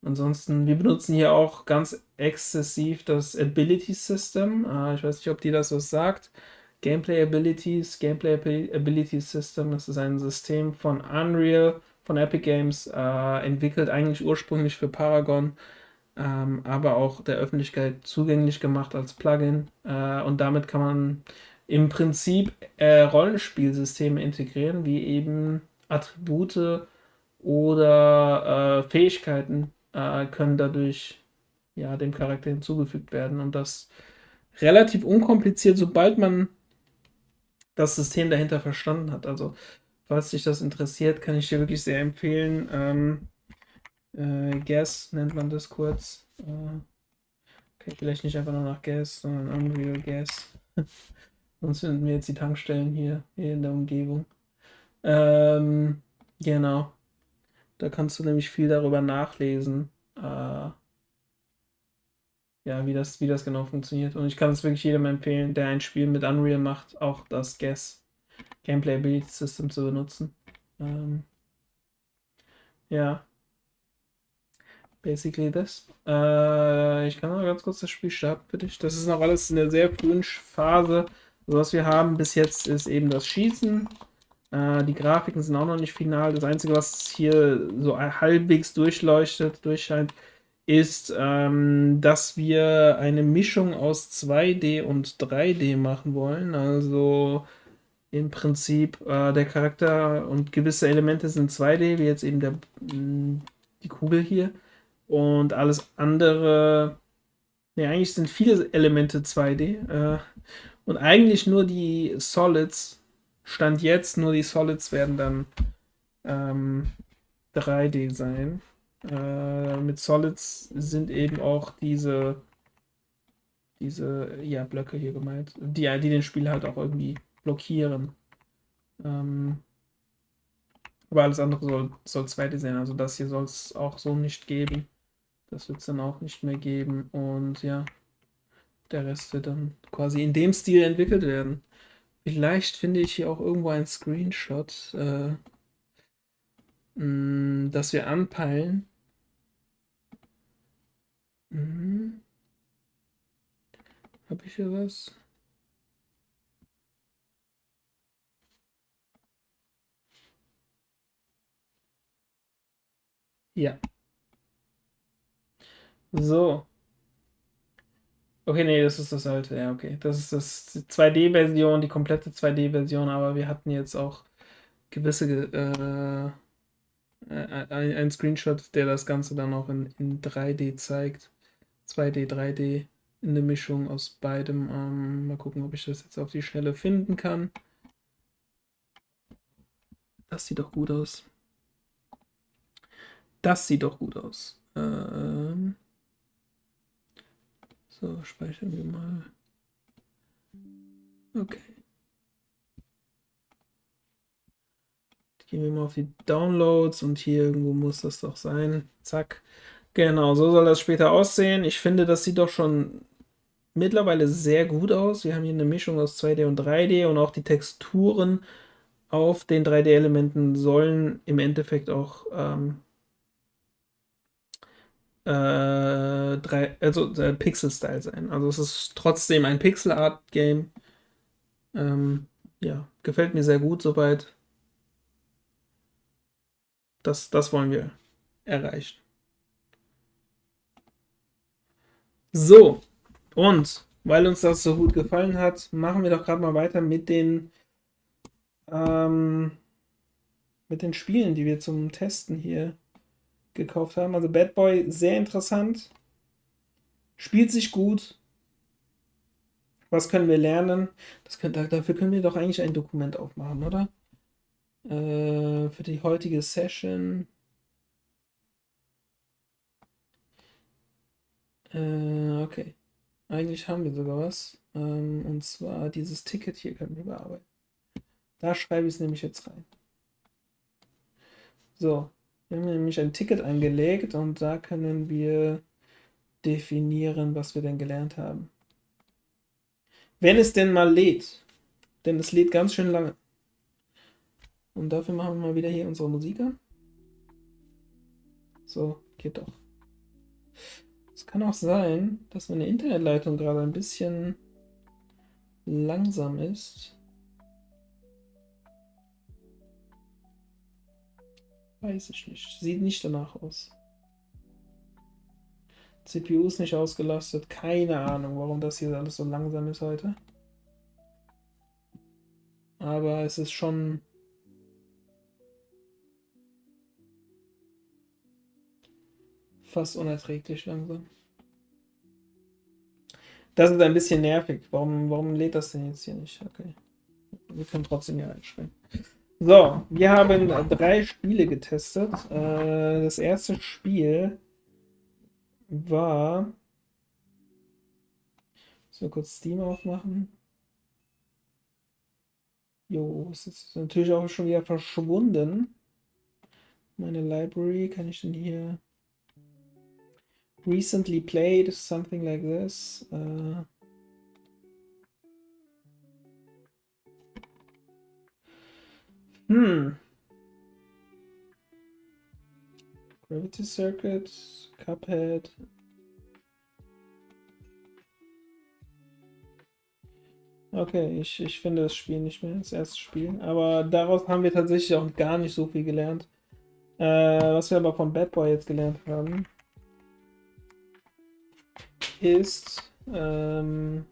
Ansonsten, wir benutzen hier auch ganz exzessiv das Ability System. Ich weiß nicht, ob dir das was sagt. Gameplay Ability System, das ist ein System von Unreal, von Epic Games, entwickelt eigentlich ursprünglich für Paragon, aber auch der Öffentlichkeit zugänglich gemacht als Plugin. Und damit kann man im Prinzip Rollenspielsysteme integrieren, wie eben Attribute oder Fähigkeiten können dadurch ja dem Charakter hinzugefügt werden und das relativ unkompliziert, sobald man das System dahinter verstanden hat. Also falls dich das interessiert, kann ich dir wirklich sehr empfehlen. Gas nennt man das kurz. Okay, vielleicht nicht einfach nur nach Gas, sondern Unreal Gas. Sonst finden wir jetzt die Tankstellen hier in der Umgebung. Genau. Da kannst du nämlich viel darüber nachlesen, ja, wie das genau funktioniert. Und ich kann es wirklich jedem empfehlen, der ein Spiel mit Unreal macht, auch das GAS Gameplay Ability System zu benutzen. Ja, basically das. Ich kann noch ganz kurz das Spiel starten für dich. Das ist noch alles in der sehr frühen Phase. Also was wir haben bis jetzt ist eben das Schießen. Die Grafiken sind auch noch nicht final. Das Einzige, was hier so halbwegs durchscheint, ist, dass wir eine Mischung aus 2D und 3D machen wollen. Also im Prinzip der Charakter und gewisse Elemente sind 2D, wie jetzt eben die Kugel hier. Und alles andere, ne, eigentlich sind viele Elemente 2D. Und eigentlich nur die Solids, Stand jetzt, nur die Solids werden dann 3D sein. Mit Solids sind eben auch diese ja, Blöcke hier gemeint, die den Spiel halt auch irgendwie blockieren. Aber alles andere soll 2D sein. Also das hier soll es auch so nicht geben. Das wird es dann auch nicht mehr geben. Und ja, der Rest wird dann quasi in dem Stil entwickelt werden. Vielleicht finde ich hier auch irgendwo einen Screenshot, dass wir anpeilen. Habe ich hier was? Ja. So. Okay, nee, das ist das alte. Ja, okay. Das ist die 2D-Version, die komplette 2D-Version, aber wir hatten jetzt auch gewisse ein Screenshot, der das Ganze dann auch in 3D zeigt. 2D, 3D, in eine Mischung aus beidem. Mal gucken, ob ich das jetzt auf die Schnelle finden kann. Das sieht doch gut aus. Das sieht doch gut aus. So, speichern wir mal. Okay. Gehen wir mal auf die Downloads und hier irgendwo muss das doch sein. Zack. Genau, so soll das später aussehen. Ich finde, das sieht doch schon mittlerweile sehr gut aus. Wir haben hier eine Mischung aus 2D und 3D und auch die Texturen auf den 3D-Elementen sollen im Endeffekt auch Pixel-Style sein. Also es ist trotzdem ein Pixel-Art-Game. Ja, gefällt mir sehr gut soweit. Das wollen wir erreichen. So, und weil uns das so gut gefallen hat, machen wir doch gerade mal weiter mit den Spielen, die wir zum Testen hier gekauft haben. Also Bad Boy, sehr interessant. Spielt sich gut. Was können wir lernen? Dafür können wir doch eigentlich ein Dokument aufmachen, oder? Für die heutige Session. Okay. Eigentlich haben wir sogar was. Und zwar dieses Ticket hier können wir bearbeiten. Da schreibe ich es nämlich jetzt rein. So, wir haben nämlich ein Ticket angelegt und da können wir definieren, was wir denn gelernt haben. Wenn es denn mal lädt. Denn es lädt ganz schön lange. Und dafür machen wir mal wieder hier unsere Musik an. So, geht doch. Es kann auch sein, dass meine Internetleitung gerade ein bisschen langsam ist. Weiß ich nicht. Sieht nicht danach aus. CPU ist nicht ausgelastet. Keine Ahnung, warum das hier alles so langsam ist heute. Aber es ist schon fast unerträglich langsam. Das ist ein bisschen nervig. Warum lädt das denn jetzt hier nicht? Okay. Wir können trotzdem hier einstellen. So, wir haben 3 Spiele getestet. Das erste Spiel war. So, kurz Steam aufmachen. Jo, es ist natürlich auch schon wieder verschwunden. Meine Library, kann ich denn hier. Recently played, something like this. Gravity Circuit, Cuphead. Okay, ich finde das Spiel nicht mehr, das erste Spiel. Aber daraus haben wir tatsächlich auch gar nicht so viel gelernt. Was wir aber von Bad Boy jetzt gelernt haben, ist, gucken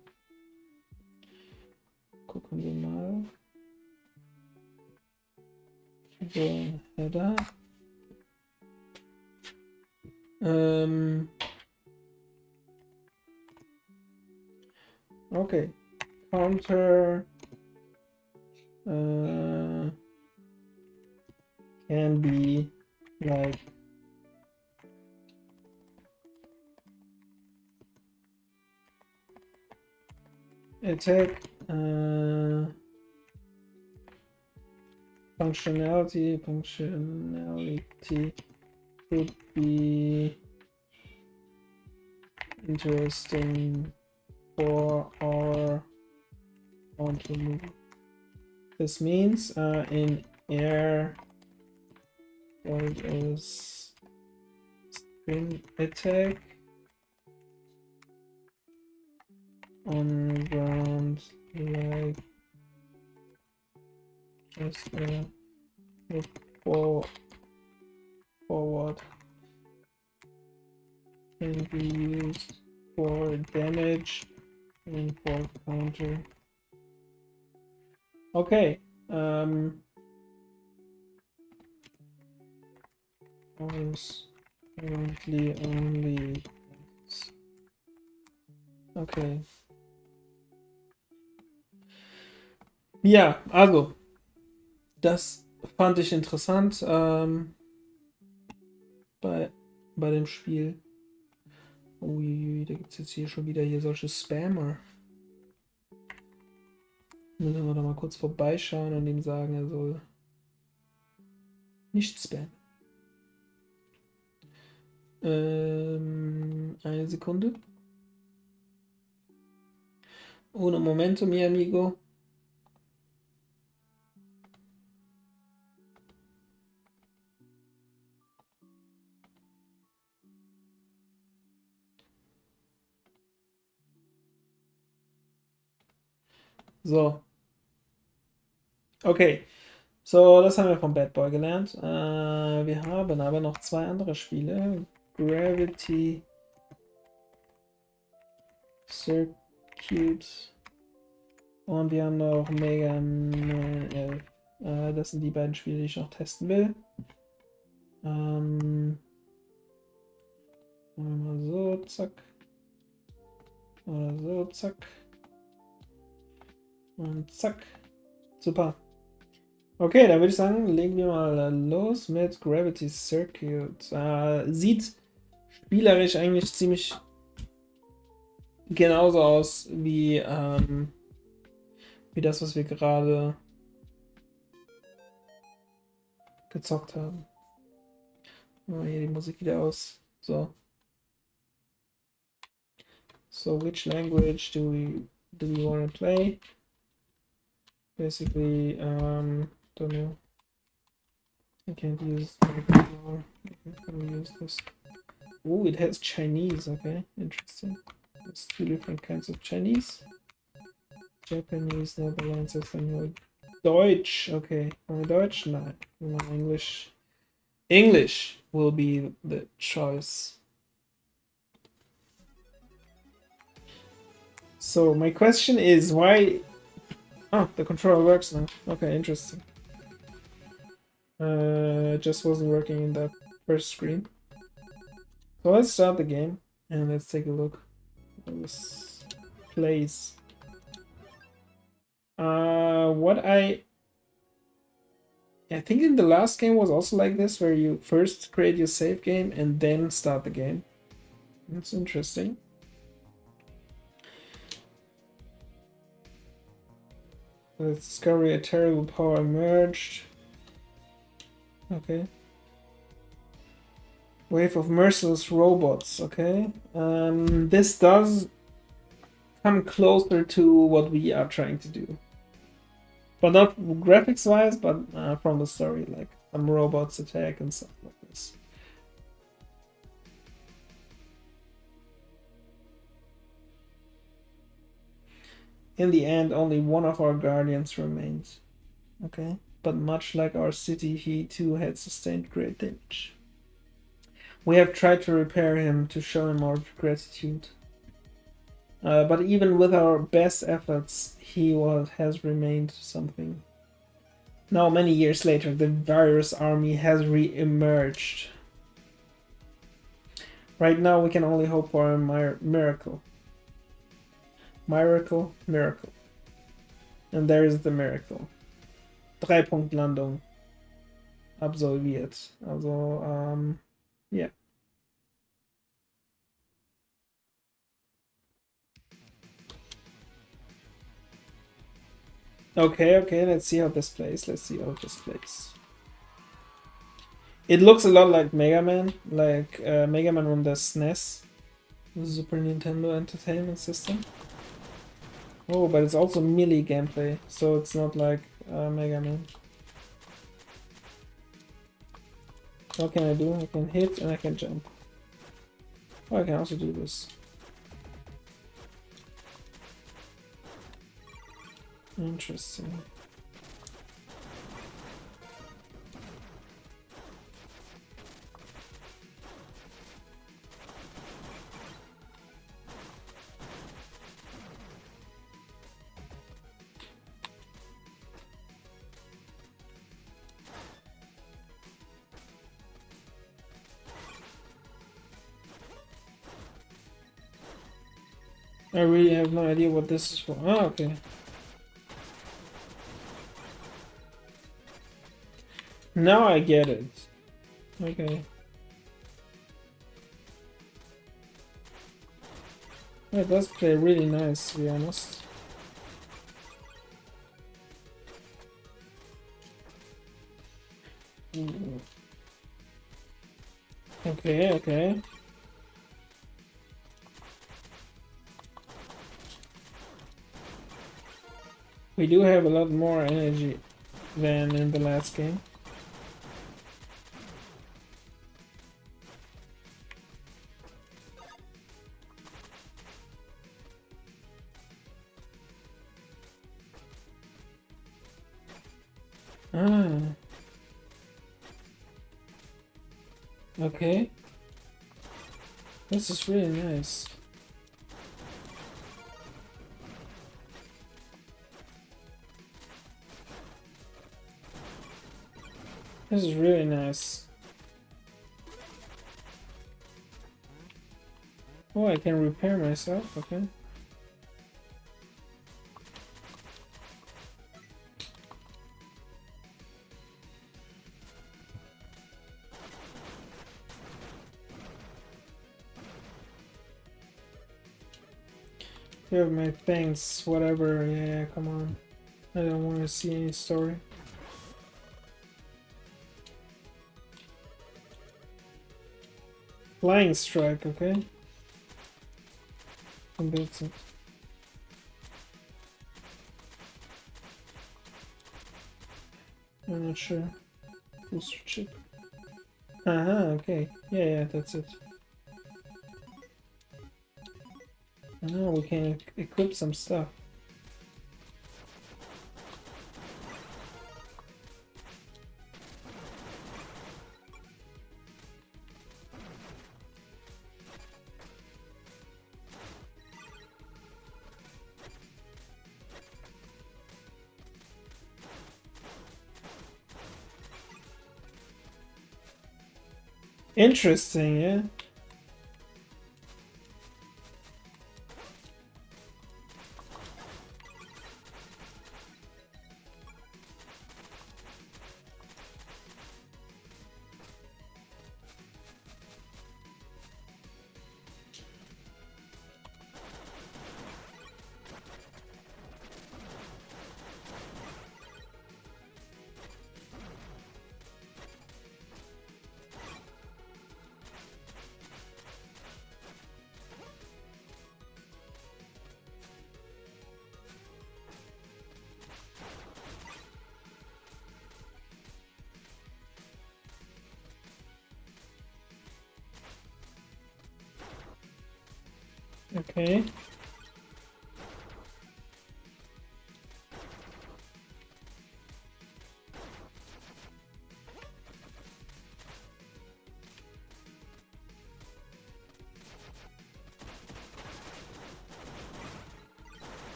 wir mal. So, Header. Okay. Counter can be like attack functionality could be interesting for our want to move. This means in air there is spin attack, on ground like just forward can be used for damage and for counter. Okay. Was currently only. Okay. Ja, also, das fand ich interessant bei dem Spiel. Uiui, da gibt es jetzt hier schon wieder hier solche Spammer. Müssen wir da mal kurz vorbeischauen und ihm sagen, er soll nicht spammen. Eine Sekunde. Uno momento, mi amigo. So. Okay. So, das haben wir von Bad Boy gelernt. Wir haben aber noch 2 andere Spiele. Gravity Circuit und wir haben noch Megaman 11. Das sind die beiden Spiele, die ich noch testen will. Machen wir mal so, zack. Oder so, zack. Und zack. Super. Okay, dann würde ich sagen, legen wir mal los mit Gravity Circuit. Sieht spielerisch eigentlich ziemlich genauso aus wie das, was wir gerade gezockt haben. Machen wir hier die Musik wieder aus. So. So, which language do we want to play? Basically, don't know. I can't use. I can use this. Oh, it has Chinese. Okay, interesting. There's two different kinds of Chinese. Japanese, Netherlands, I think. Deutsch. Okay, Deutsch? No, no, English. English will be the choice. So my question is why... Oh, the controller works now. Okay, interesting. It just wasn't working in that first screen. So let's start the game and let's take a look how this plays. What I think in the last game was also like this, where you first create your save game and then start the game. That's interesting. Let's discover a terrible power emerged. Okay. Wave of merciless robots. Okay. This does come closer to what we are trying to do. But not graphics wise, but from the story, like some robots attack and stuff like this. In the end, only one of our guardians remains. Okay. But much like our city, he too had sustained great damage. We have tried to repair him to show him our gratitude. But even with our best efforts, he has remained something. Now, many years later, the virus army has re-emerged. Right now, we can only hope for a miracle. Miracle. And there is the miracle. 3-Punkt-Landung absolviert. Also, yeah. Okay, let's see how this plays. It looks a lot like Megaman, like Megaman on the SNES, the Super Nintendo Entertainment System. Oh, but it's also melee gameplay, so it's not like Megaman. What can I do? I can hit and I can jump. Oh, I can also do this. Interesting. I really have no idea what this is for. Oh, okay. Now I get it. Okay. It does play really nice, to be honest. Ooh. Okay. We do have a lot more energy than in the last game. Ah. Okay. This is really nice. This is really nice. Oh, I can repair myself, okay. You have my thanks, whatever, yeah, come on. I don't want to see any story. Flying strike, okay. And that's it. I'm not sure. Booster chip. Okay. Yeah, that's it. Oh, we can equip some stuff. Interesting, yeah. Okay.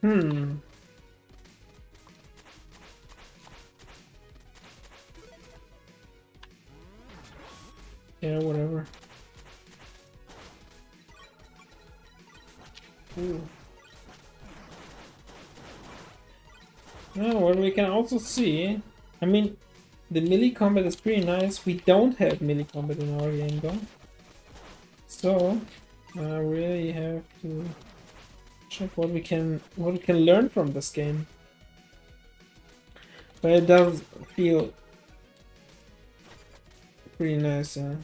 Hmm. Yeah, whatever. Ooh. Oh, what we can also see, I mean, the melee combat is pretty nice. We don't have melee combat in our game though. So, I really have to check what we can learn from this game. But it does feel pretty nice, yeah.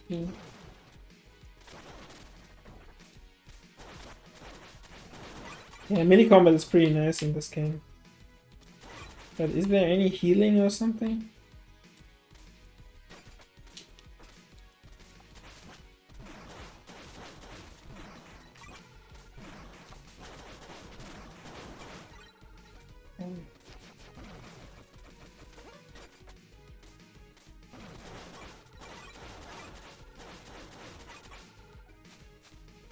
Hmm. Yeah, melee combat is pretty nice in this game. But is there any healing or something?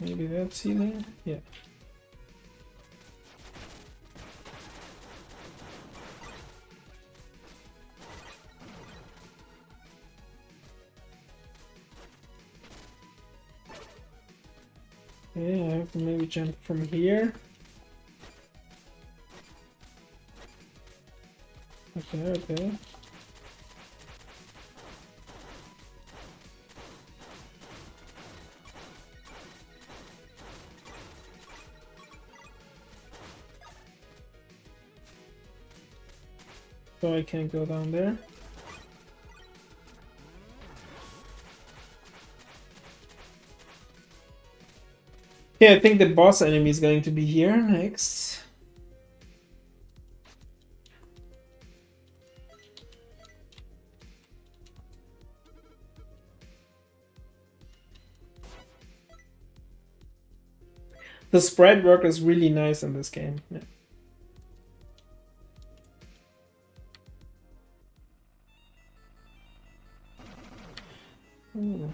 Maybe that's healing? Yeah. Okay, I have to maybe jump from here. Okay, okay. So I can't go down there. Yeah, I think the boss enemy is going to be here next. The sprite work is really nice in this game. Yeah. Ooh.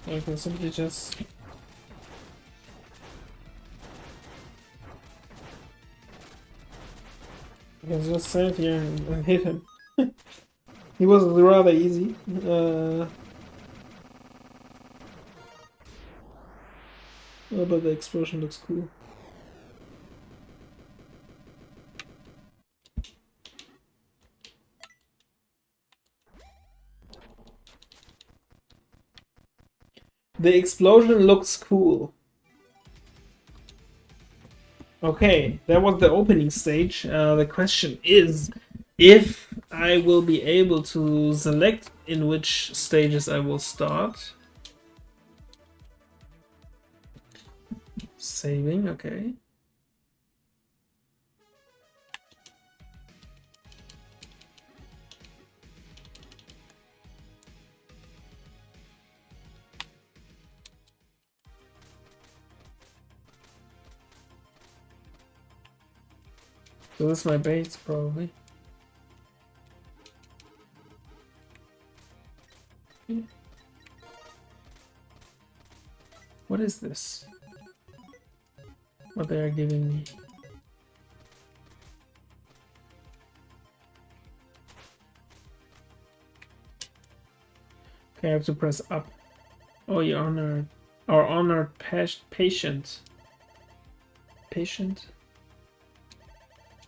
I can simply just... I can just stand here and hit him. He was rather easy. Oh, but the explosion looks cool. The explosion looks cool. Okay, that was the opening stage. The question is if I will be able to select in which stages I will start. Saving, okay. So this is my base, probably. What is this? What they are giving me? Okay, I have to press up. Oh, you honored our honored patient. Patient?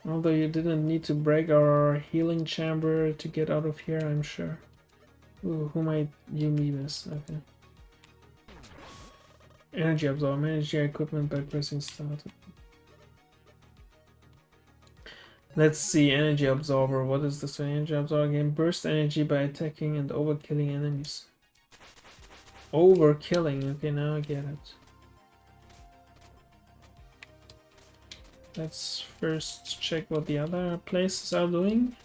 Although you didn't need to break our healing chamber to get out of here, I'm sure. Ooh, who might you meet this? Okay. Energy absorb. Manage your equipment by pressing start. Let's see, energy absorber. What is this energy absorber game? Burst energy by attacking and overkilling enemies. Overkilling. Okay, now I get it. Let's first check what the other places are doing.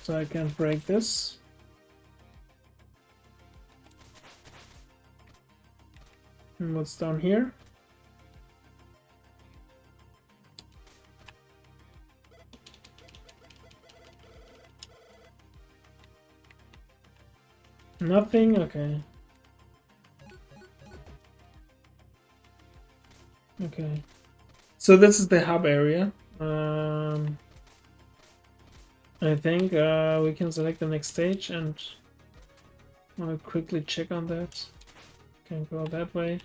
So I can't break this. And what's down here? Nothing? Okay. Okay. So this is the hub area. I think we can select the next stage and I'll quickly check on that. Can go that way.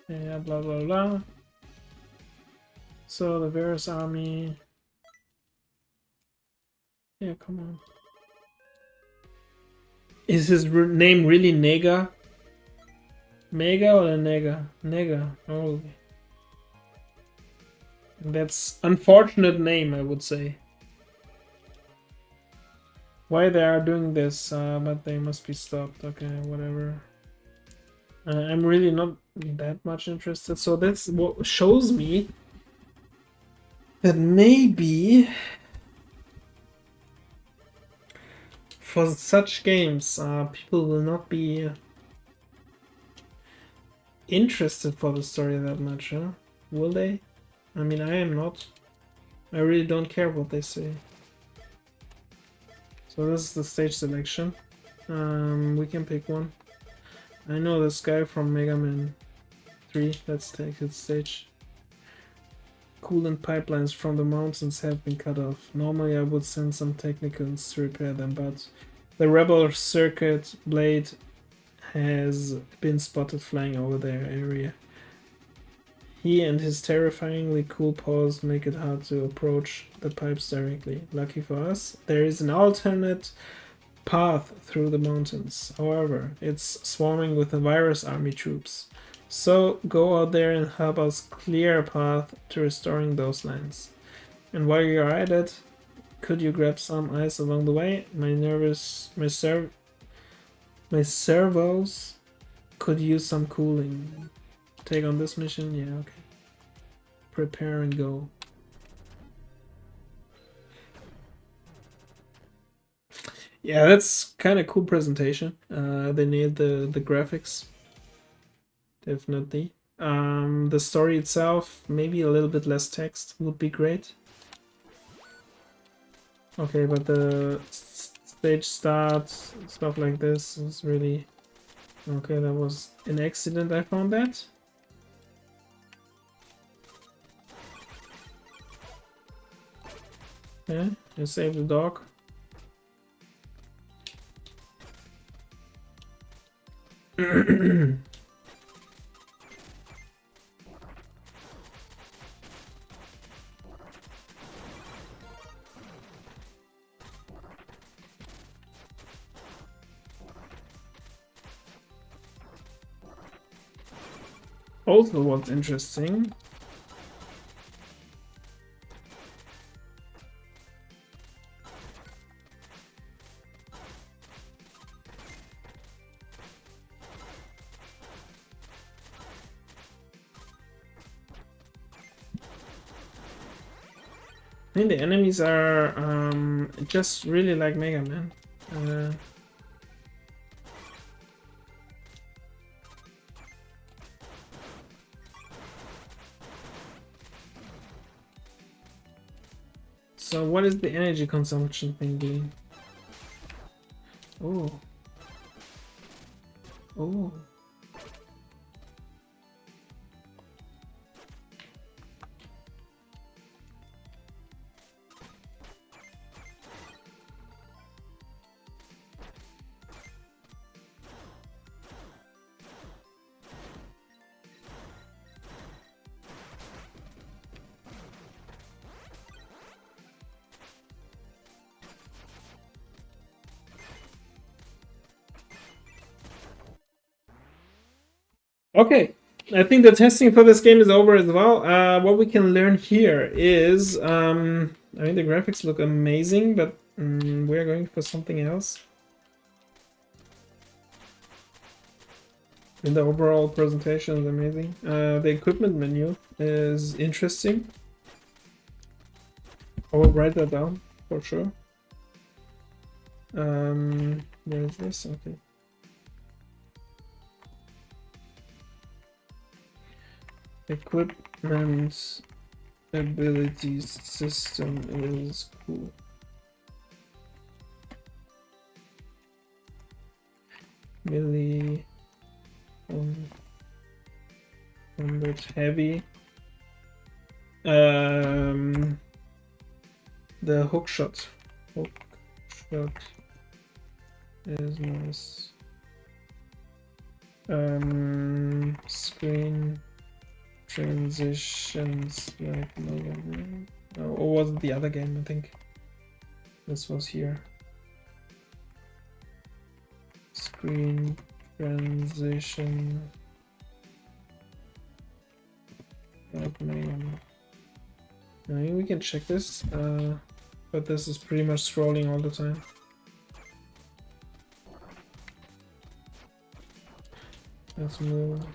Yeah, blah blah blah. So the Varus army. Yeah, come on. Is his name really Nega? Mega or Nega? Nega. Oh. That's unfortunate name, I would say. Why they are doing this, but they must be stopped. Okay, whatever. I'm really not that much interested. So that's what shows me that maybe for such games, people will not be interested for the story that much, huh? Will they? I mean, I am not. I really don't care what they say. So this is the stage selection. We can pick one. I know this guy from Megaman 3. Let's take his stage. Coolant pipelines from the mountains have been cut off. Normally I would send some technicals to repair them, but the rebel circuit blade has been spotted flying over their area. He and his terrifyingly cool paws make it hard to approach the pipes directly. Lucky for us, there is an alternate path through the mountains. However, it's swarming with the virus army troops. So go out there and help us clear a path to restoring those lands. And while you're at it, could you grab some ice along the way? My servos could use some cooling. Take on this mission? Yeah, okay. Prepare and go. Yeah, that's kind of cool presentation. They nailed the graphics. Definitely. The story itself, maybe a little bit less text would be great. Okay, but the stage start, stuff like this is really... Okay, that was an accident, I found that. Yeah, you saved the dog. Also, what's interesting, I think the enemies are just really like Mega Man. So what is the energy consumption thing doing? Oh. Oh. Okay, I think the testing for this game is over as well. What we can learn here is, I mean, the graphics look amazing, but we're going for something else. And the overall presentation is amazing. The equipment menu is interesting. I will write that down for sure. Where is this? Okay. Equipment abilities system is cool. Melee, combat heavy. The hook shot is nice. Screen transitions like Megaman. Oh, or was it the other game? I think this was here. Screen transition like Megaman. I mean, we can check this, but this is pretty much scrolling all the time. Let's move.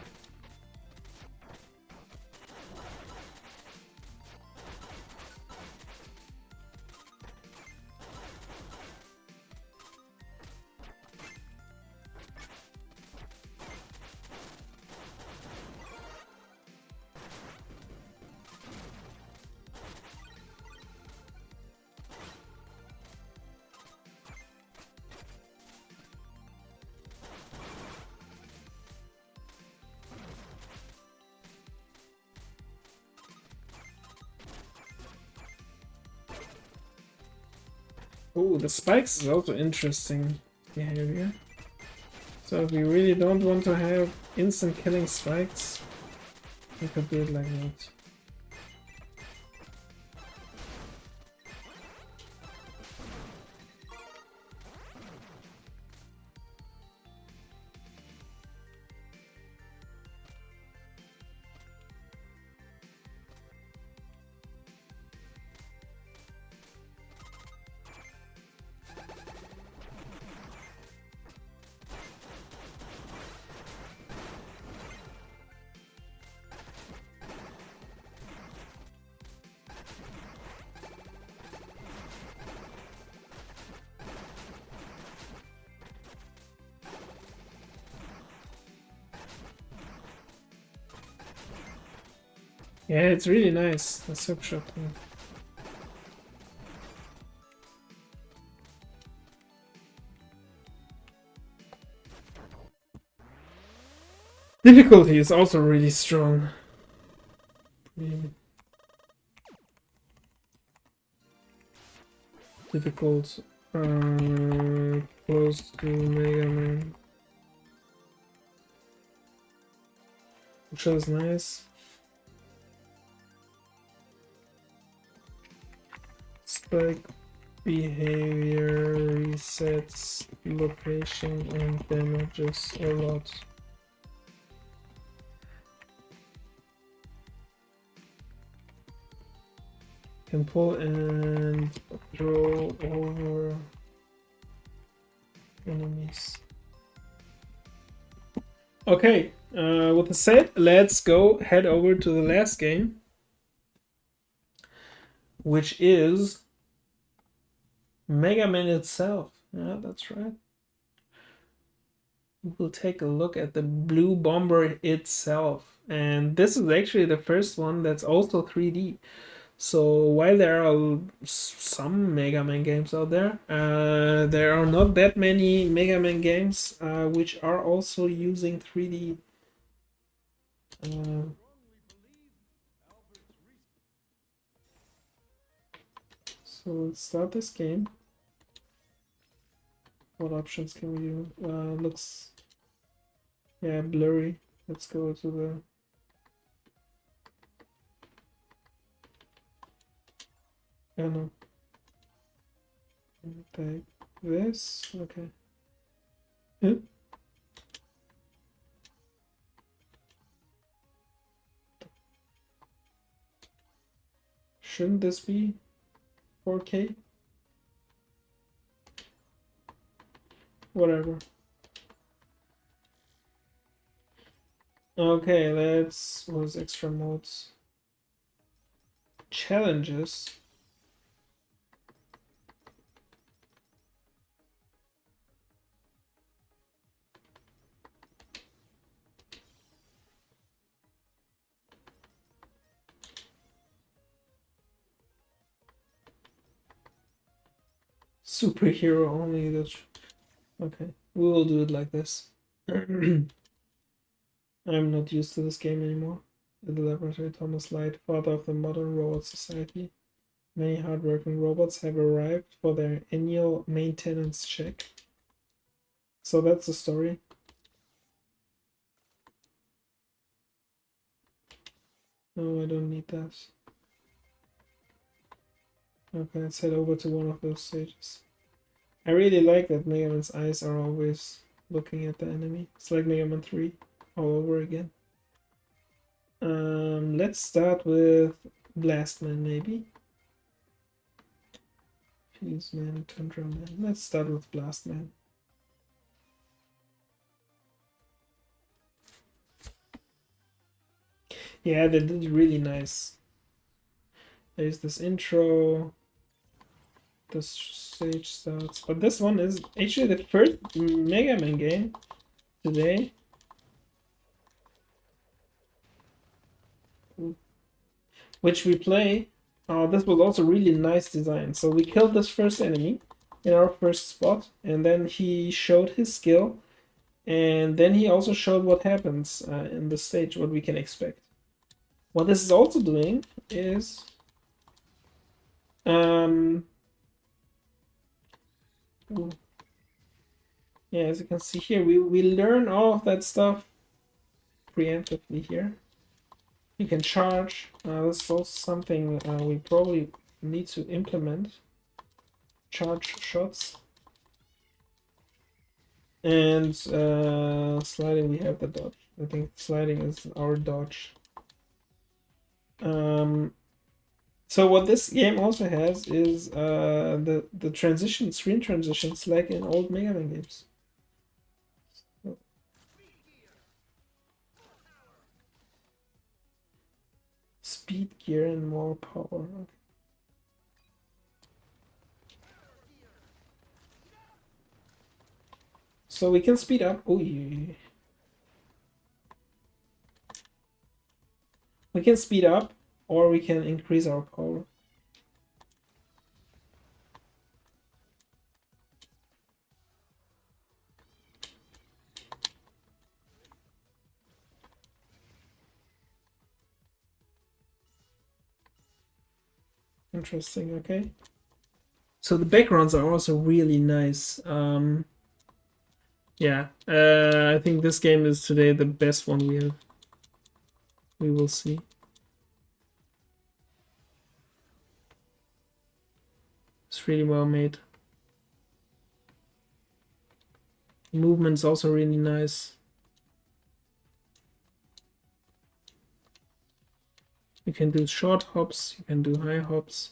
Oh, the spikes is also interesting behavior. So if we really don't want to have instant killing spikes, we could do it like that. Yeah, it's really nice, the hook shot thing. Difficulty is also really strong. Difficult, close to Megaman. Which is nice. Spike behavior resets location and damages a lot. can pull and throw over enemies. Okay, with the set, let's go head over to the last game, which is Megaman itself. Yeah, that's right. We'll take a look at the Blue Bomber itself. And this is actually the first one that's also 3D. So while there are some Mega Man games out there, there are not that many Mega Man games which are also using 3D. So let's start this game. What options can we do? Looks, yeah, blurry. Let's go to the... I don't know. Take this. Okay. Shouldn't this be 4K? Whatever. Okay, let's... What's extra modes? Challenges. Superhero only. That's okay. We will do it like this. I'm not used to this game anymore. The laboratory Thomas Light, father of the modern robot society. Many hardworking robots have arrived for their annual maintenance check. So that's the story. No, I don't need that. Okay, let's head over to one of those stages. I really like that Mega Man's eyes are always looking at the enemy. It's like Mega Man 3 all over again. Let's start with Blastman, maybe. Fuse Man, Tundra Man. Let's start with Blastman. Yeah, they did really nice. There's this intro. The stage starts. But this one is actually the first Mega Man game today. Which we play. Oh, this was also really nice design. So we killed this first enemy in our first spot, and then he showed his skill, and then he also showed what happens in the stage, what we can expect. What this is also doing is yeah, as you can see here, we learn all of that stuff preemptively here. You can charge. This is also something we probably need to implement. Charge shots. And sliding, we have the dodge. I think sliding is our dodge. So what this game also has is the transition, screen transitions like in old Mega Man games. Speed, gear, and more power. Okay. So we can speed up. Oh, yeah. We can speed up, or we can increase our power. Interesting, okay. So the backgrounds are also really nice. Yeah, I think this game is today the best one we have. We will see. It's really well made. The movement's also really nice. You can do short hops, you can do high hops.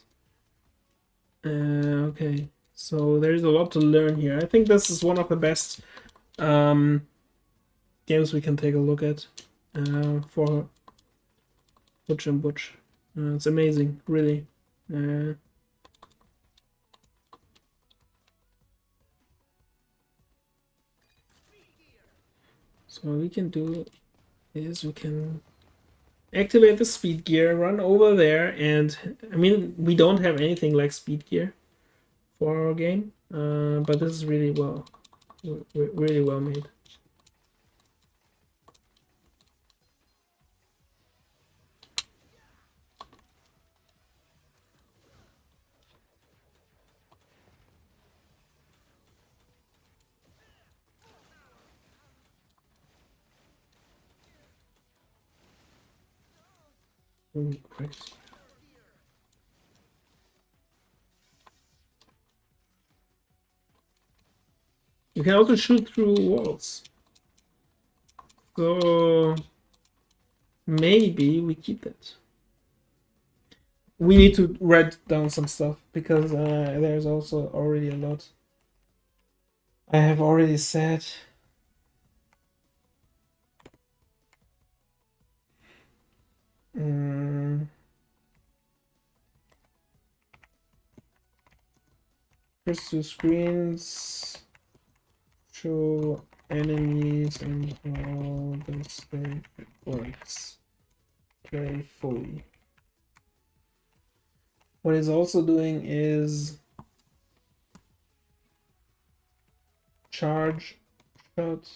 Okay, so there's a lot to learn here. I think this is one of the best games we can take a look at for Hutch and Butch. It's amazing, really. So what we can do is we can activate the speed gear, run over there, and I mean we don't have anything like speed gear for our game, but this is really really well made. Great. You can also shoot through walls. So maybe we keep it. We need to write down some stuff because there's also already a lot I have already said. First two screens show enemies and how the state works carefully. What it's also doing is charge shot.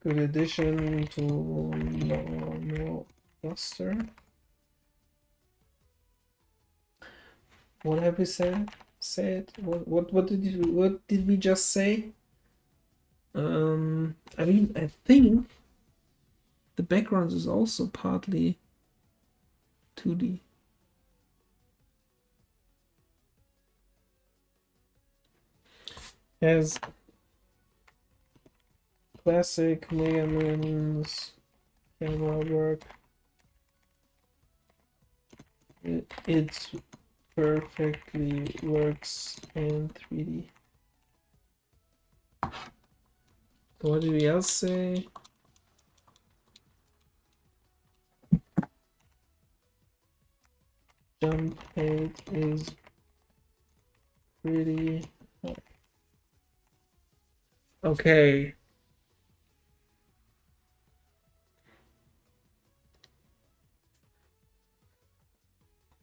Good addition to normal cluster. What have we said? What did we just say? I mean, I think the background is also partly 2D. Has classic Megaman's camera work. It perfectly works in 3D. So what did we else say? Jump height is pretty high. Okay.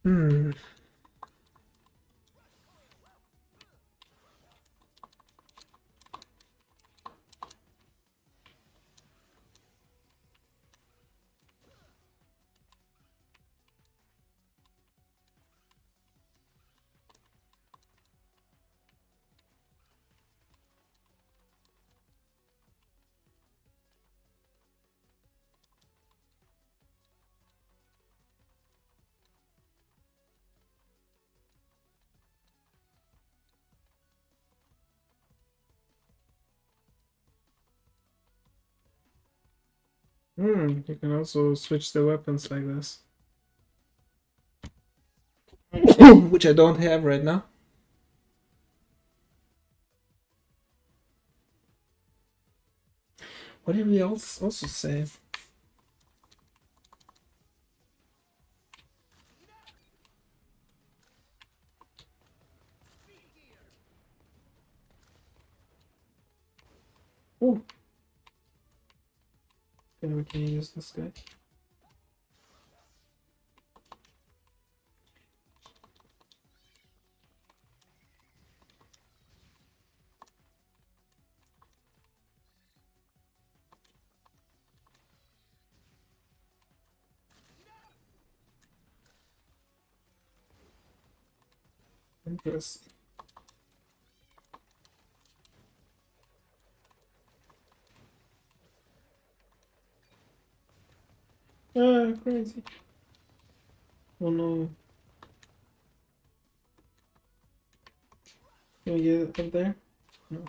Hmm. You can also switch the weapons like this. Which I don't have right now. What did we also say? Oh. Okay, we can use this guy. Interesting. Ah, crazy. Oh no. Can we get it up there? No.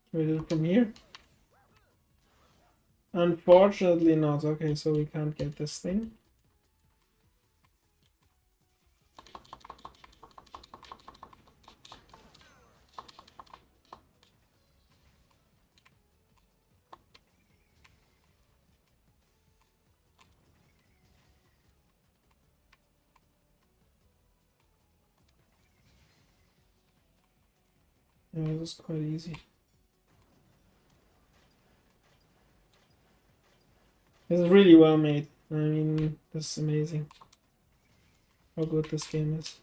Can we do it from here? Unfortunately not. Okay, so we can't get this thing. Yeah, this is quite easy. This is really well made. I mean, this is amazing. How good this game is.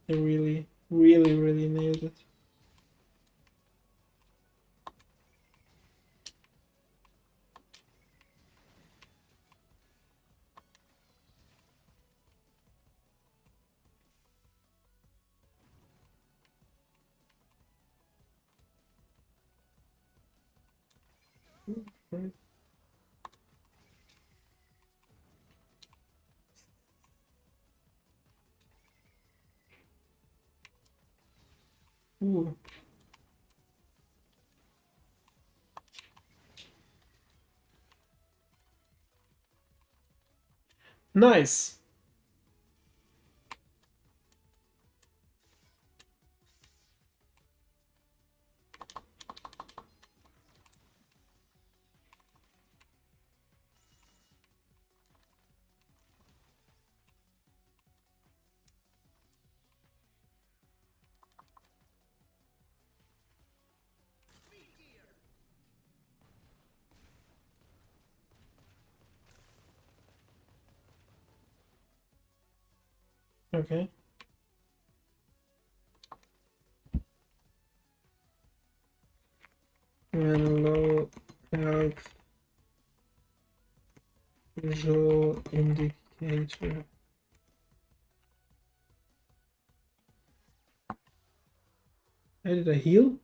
They really, really, really nailed it. Right. Ooh. Nice. Okay. And low health visual indicator. How did I heal?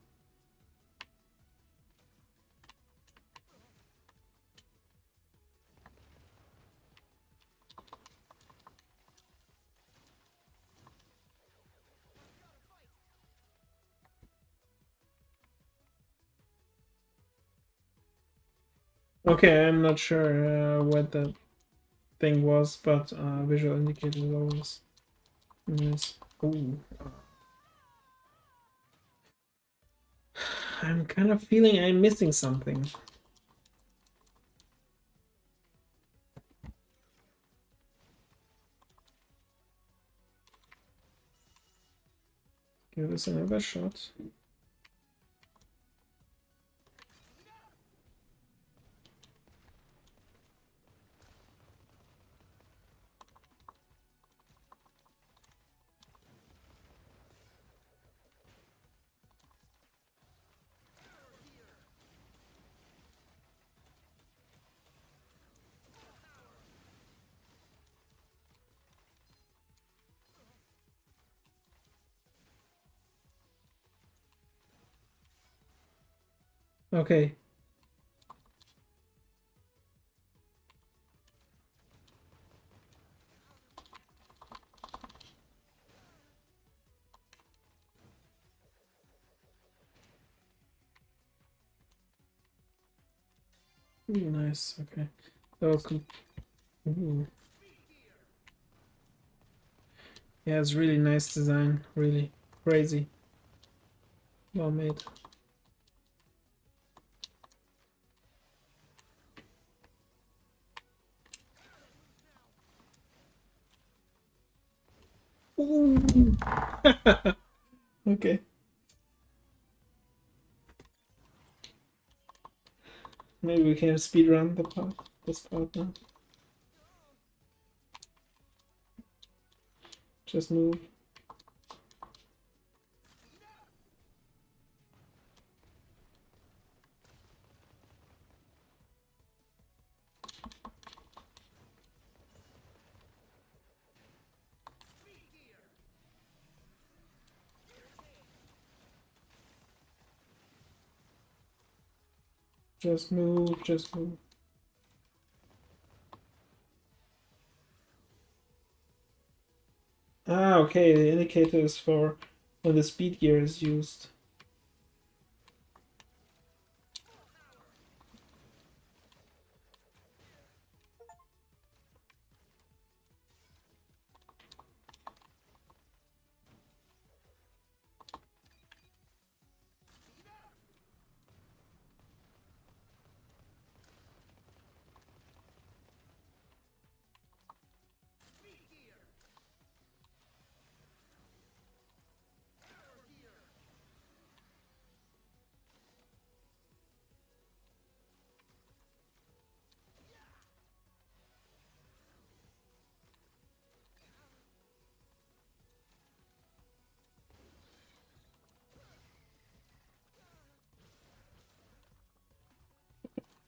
Okay, I'm not sure what the thing was, but visual indicator is always nice. Ooh. I'm kind of feeling I'm missing something. Give this another shot. Okay. Ooh, nice. Okay. That was cool. Ooh. Yeah, it's really nice design. Really crazy. Well made. Ooh. Okay. Maybe we can speed run this part now. Just move. Just move. Just move. Ah, okay. The indicator is for when the speed gear is used.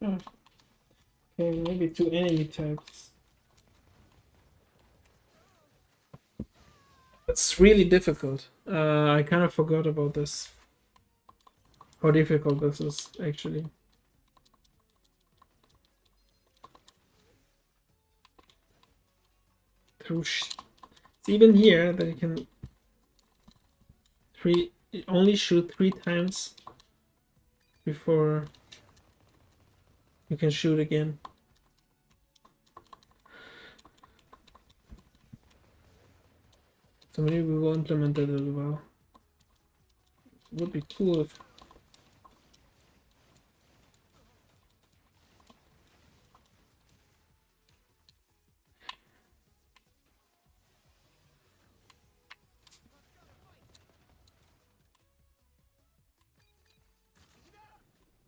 Oh. Okay, maybe 2 enemy types. It's really difficult. I kind of forgot about this. How difficult this is, actually. It's even here that you can only shoot 3 times before you can shoot again. So maybe we will implement that as well. It would be cool if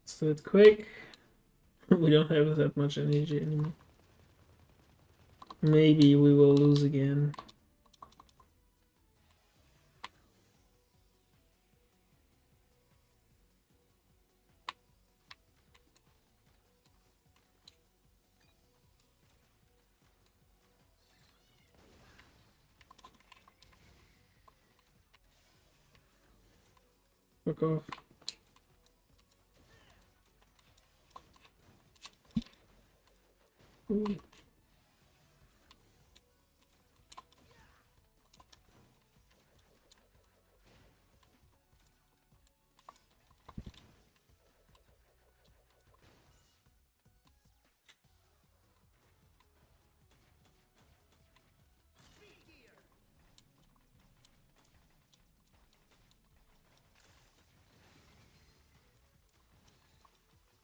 so it's quick. We don't have that much energy anymore. Maybe we will lose again. Fuck off. Ooh.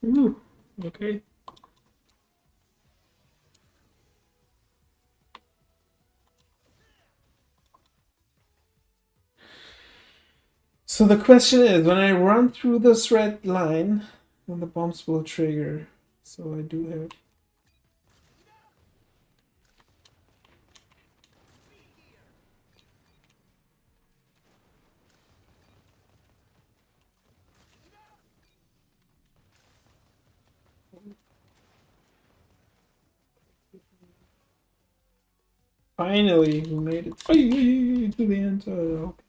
Ooh. Okay. So the question is, when I run through this red line, then the bombs will trigger. So I do have... Finally, we made it to the end. Okay.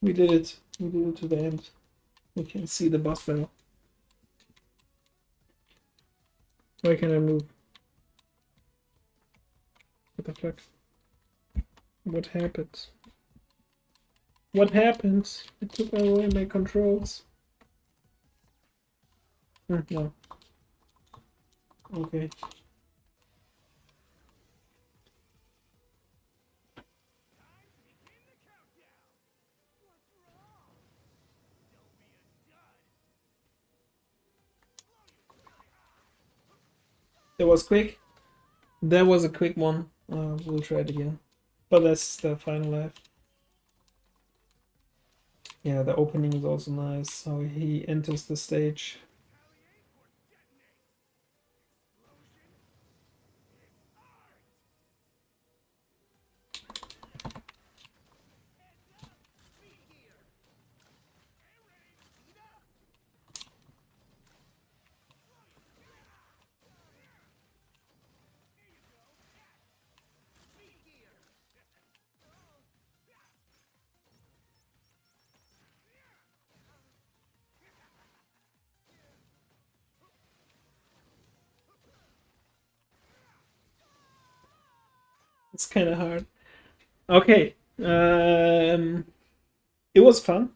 We did it. We did it to the end. We can see the boss battle. Why can't I move? What the fuck? What happened? What happened? It took away my controls. No. Okay. That was quick. That was a quick one. We'll try it again. But that's the final life. Yeah, the opening is also nice. How he enters the stage. It's kind of hard. Okay. It was fun.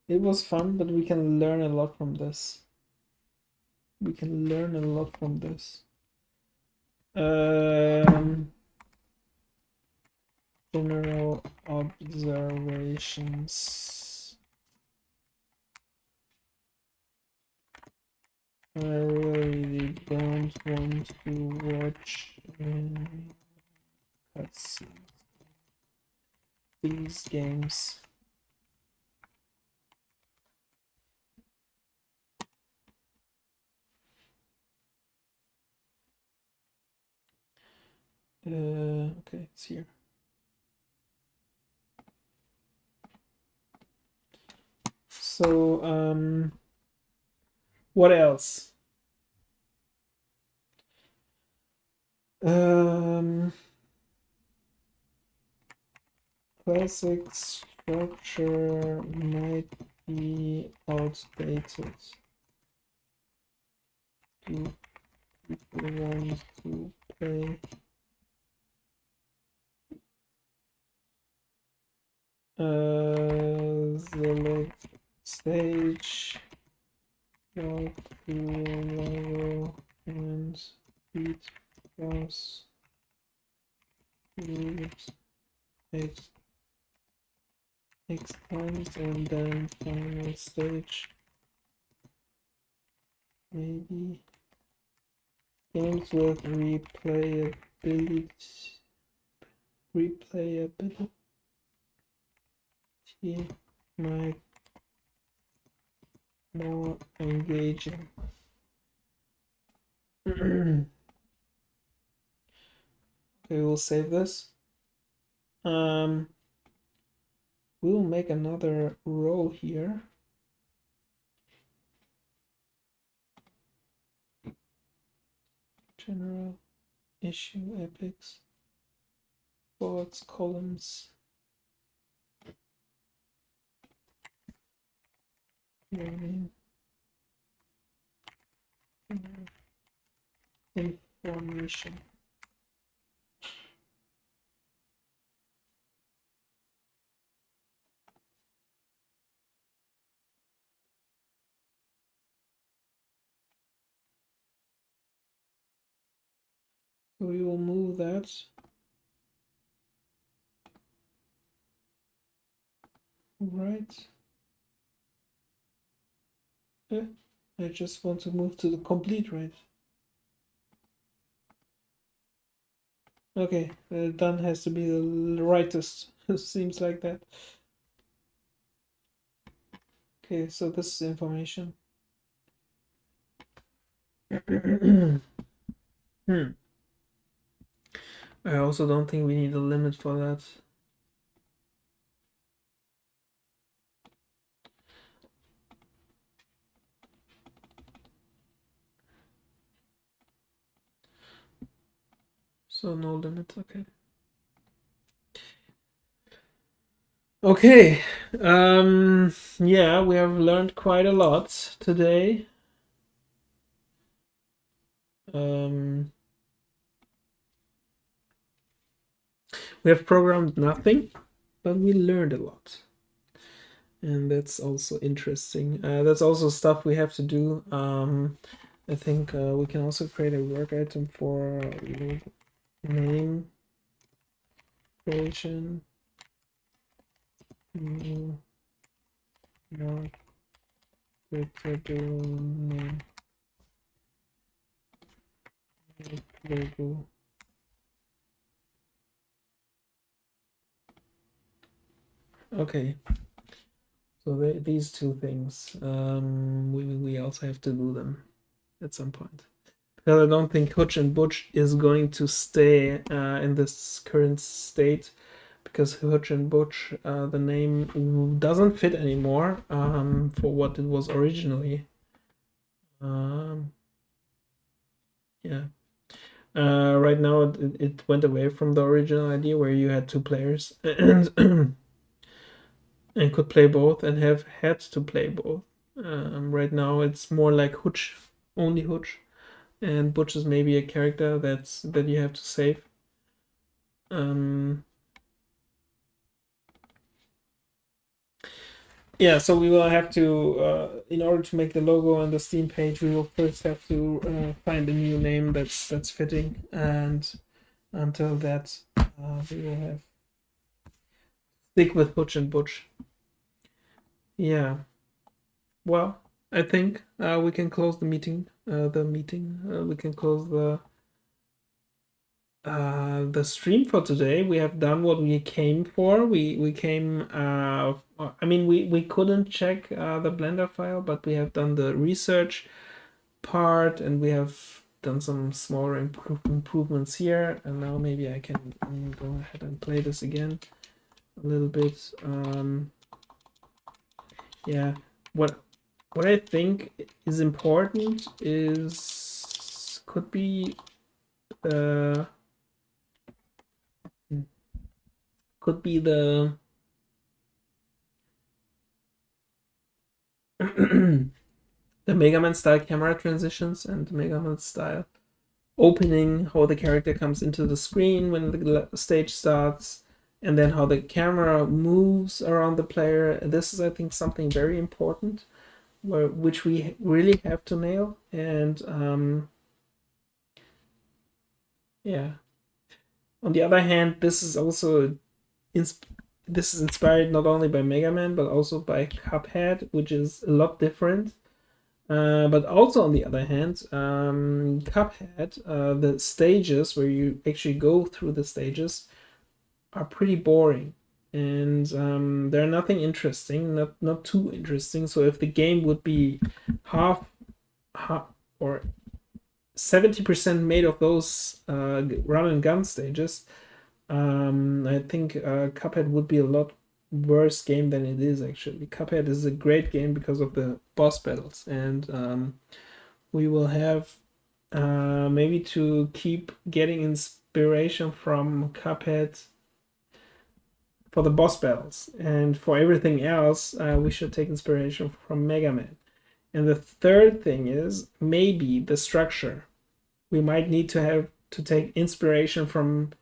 It was fun, but we can learn a lot from this. We can learn a lot from this. General observations. I really don't want to watch cutscenes. These games. Okay, it's here. So What else? Classic structure might be outdated. Do people want to play? Select stage, walk through level, and beat boss. X times, and then final stage. Maybe games with replayability might more engaging. Okay, we'll save this. We'll make another row here. General issue epics, boards, columns. Warning. Information. So we will move that. Right. I just want to move to the complete, right? Okay, done has to be the rightest. Seems like that. Okay, so this is information. I also don't think we need a limit for that. So no limit, okay. Okay, yeah, we have learned quite a lot today. We have programmed nothing, but we learned a lot. And that's also interesting. That's also stuff we have to do. I think we can also create a work item for name creation. New York name logo. Okay, so these two things, we also have to do them at some point, because I don't think Hutch and Butch is going to stay in this current state, because Hutch and Butch, the name doesn't fit anymore for what it was originally. Yeah. Right now it went away from the original idea where you had two players and and could play both and have had to play both. Right now it's more like Hutch, only Hutch, and Butch is maybe a character that you have to save. Yeah, so we will have to, in order to make the logo on the Steam page, we will first have to find a new name that's fitting, and until that, we will have stick with Hutch and Butch. Yeah. Well, I think we can close the meeting. We can close the stream for today. We have done what we came for. We came. I mean, we couldn't check the Blender file, but we have done the research part, and we have done some smaller improvements here. And now maybe I can go ahead and play this again a little bit. Yeah. what I think is important is uh could be the the Megaman style camera transitions and the Megaman style opening, how the character comes into the screen when the stage starts, and then how the camera moves around the player. This is, I think, something very important, which we really have to nail. And yeah. On the other hand, this is also this is inspired not only by Mega Man but also by Cuphead, which is a lot different. But also on the other hand, Cuphead, the stages where you actually go through the stages are pretty boring, and they're nothing interesting, not too interesting. So if the game would be half or 70% made of those run and gun stages, I think Cuphead would be a lot worse game than it is actually. Cuphead is a great game because of the boss battles, and we will have maybe to keep getting inspiration from Cuphead for the boss battles, and for everything else, we should take inspiration from Mega Man. And the third thing is maybe the structure. We might need to have to take inspiration from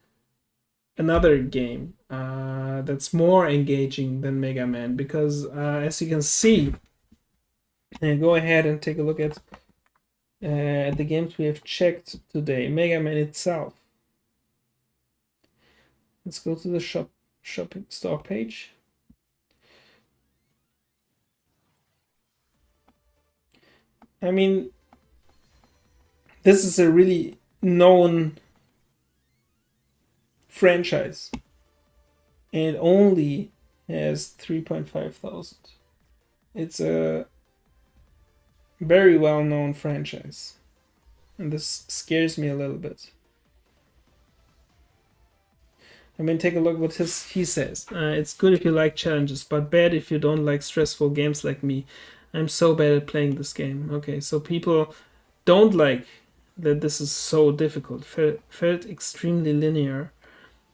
another game that's more engaging than Mega Man, because as you can see, and go ahead and take a look at the games we have checked today. Mega Man itself. Let's go to the shopping store page. I mean, this is a really known franchise, and it only has 3.5 thousand. It's a very well-known franchise, and this scares me a little bit. I mean, take a look what he says. It's good if you like challenges, but bad if you don't like stressful games like me. I'm so bad at playing this game. Okay, so people don't like that this is so difficult. Felt extremely linear.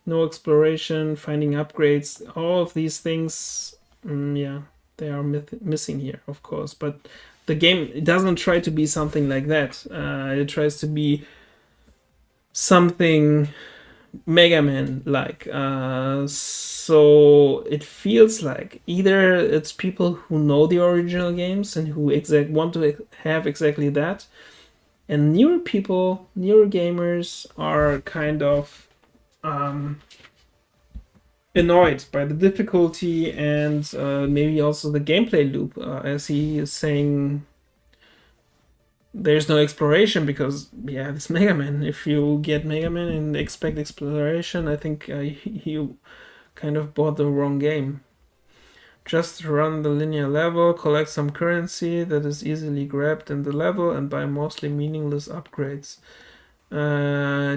No exploration, finding upgrades, all of these things, yeah, they are missing here, of course. But the game, it doesn't try to be something like that. It tries to be something Mega Man like. So it feels like either it's people who know the original games and who want to have exactly that, and newer people, newer gamers are kind of annoyed by the difficulty and maybe also the gameplay loop, as he is saying. There's no exploration because, yeah, it's Mega Man. If you get Mega Man and expect exploration, I think you kind of bought the wrong game. Just run the linear level, collect some currency that is easily grabbed in the level, and buy mostly meaningless upgrades.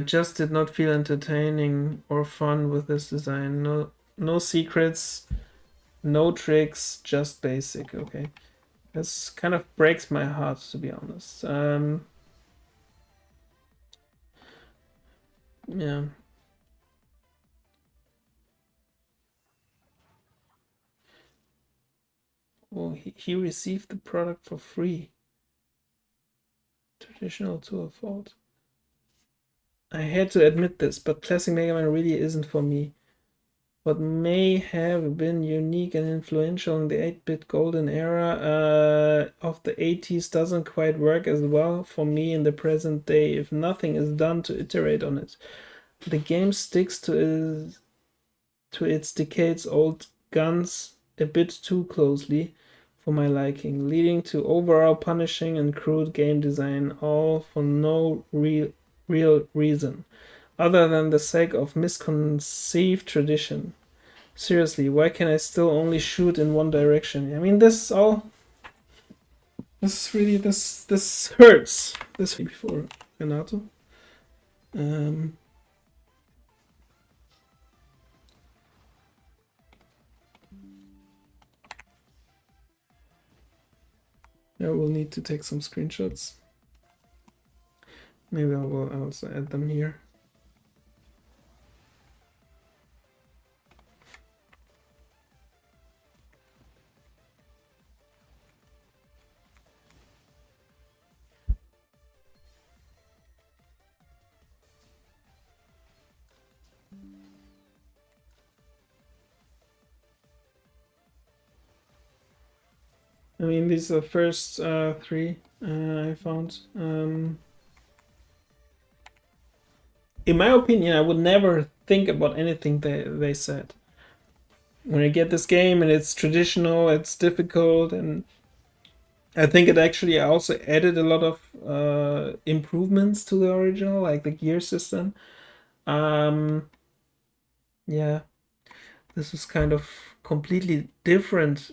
Just did not feel entertaining or fun with this design. No secrets, no tricks, just basic. Okay. This kind of breaks my heart, to be honest. Yeah. Oh, he received the product for free. Traditional to a fault. I had to admit this, but classic Mega Man really isn't for me. What may have been unique and influential in the 8-bit golden era of the 80s doesn't quite work as well for me in the present day if nothing is done to iterate on it. The game sticks to its decades-old guns a bit too closely for my liking, leading to overall punishing and crude game design, all for no real reason, other than the sake of misconceived tradition. Seriously, why can I still only shoot in one direction? I mean, this is really, this hurts. This before Renato. Um, I will need to take some screenshots. Maybe I will also add them here. I mean, these are the first three I found. In my opinion, I would never think about anything they said. When I get this game and it's traditional, it's difficult, and I think it actually also added a lot of improvements to the original, like the gear system. Yeah, this is kind of completely different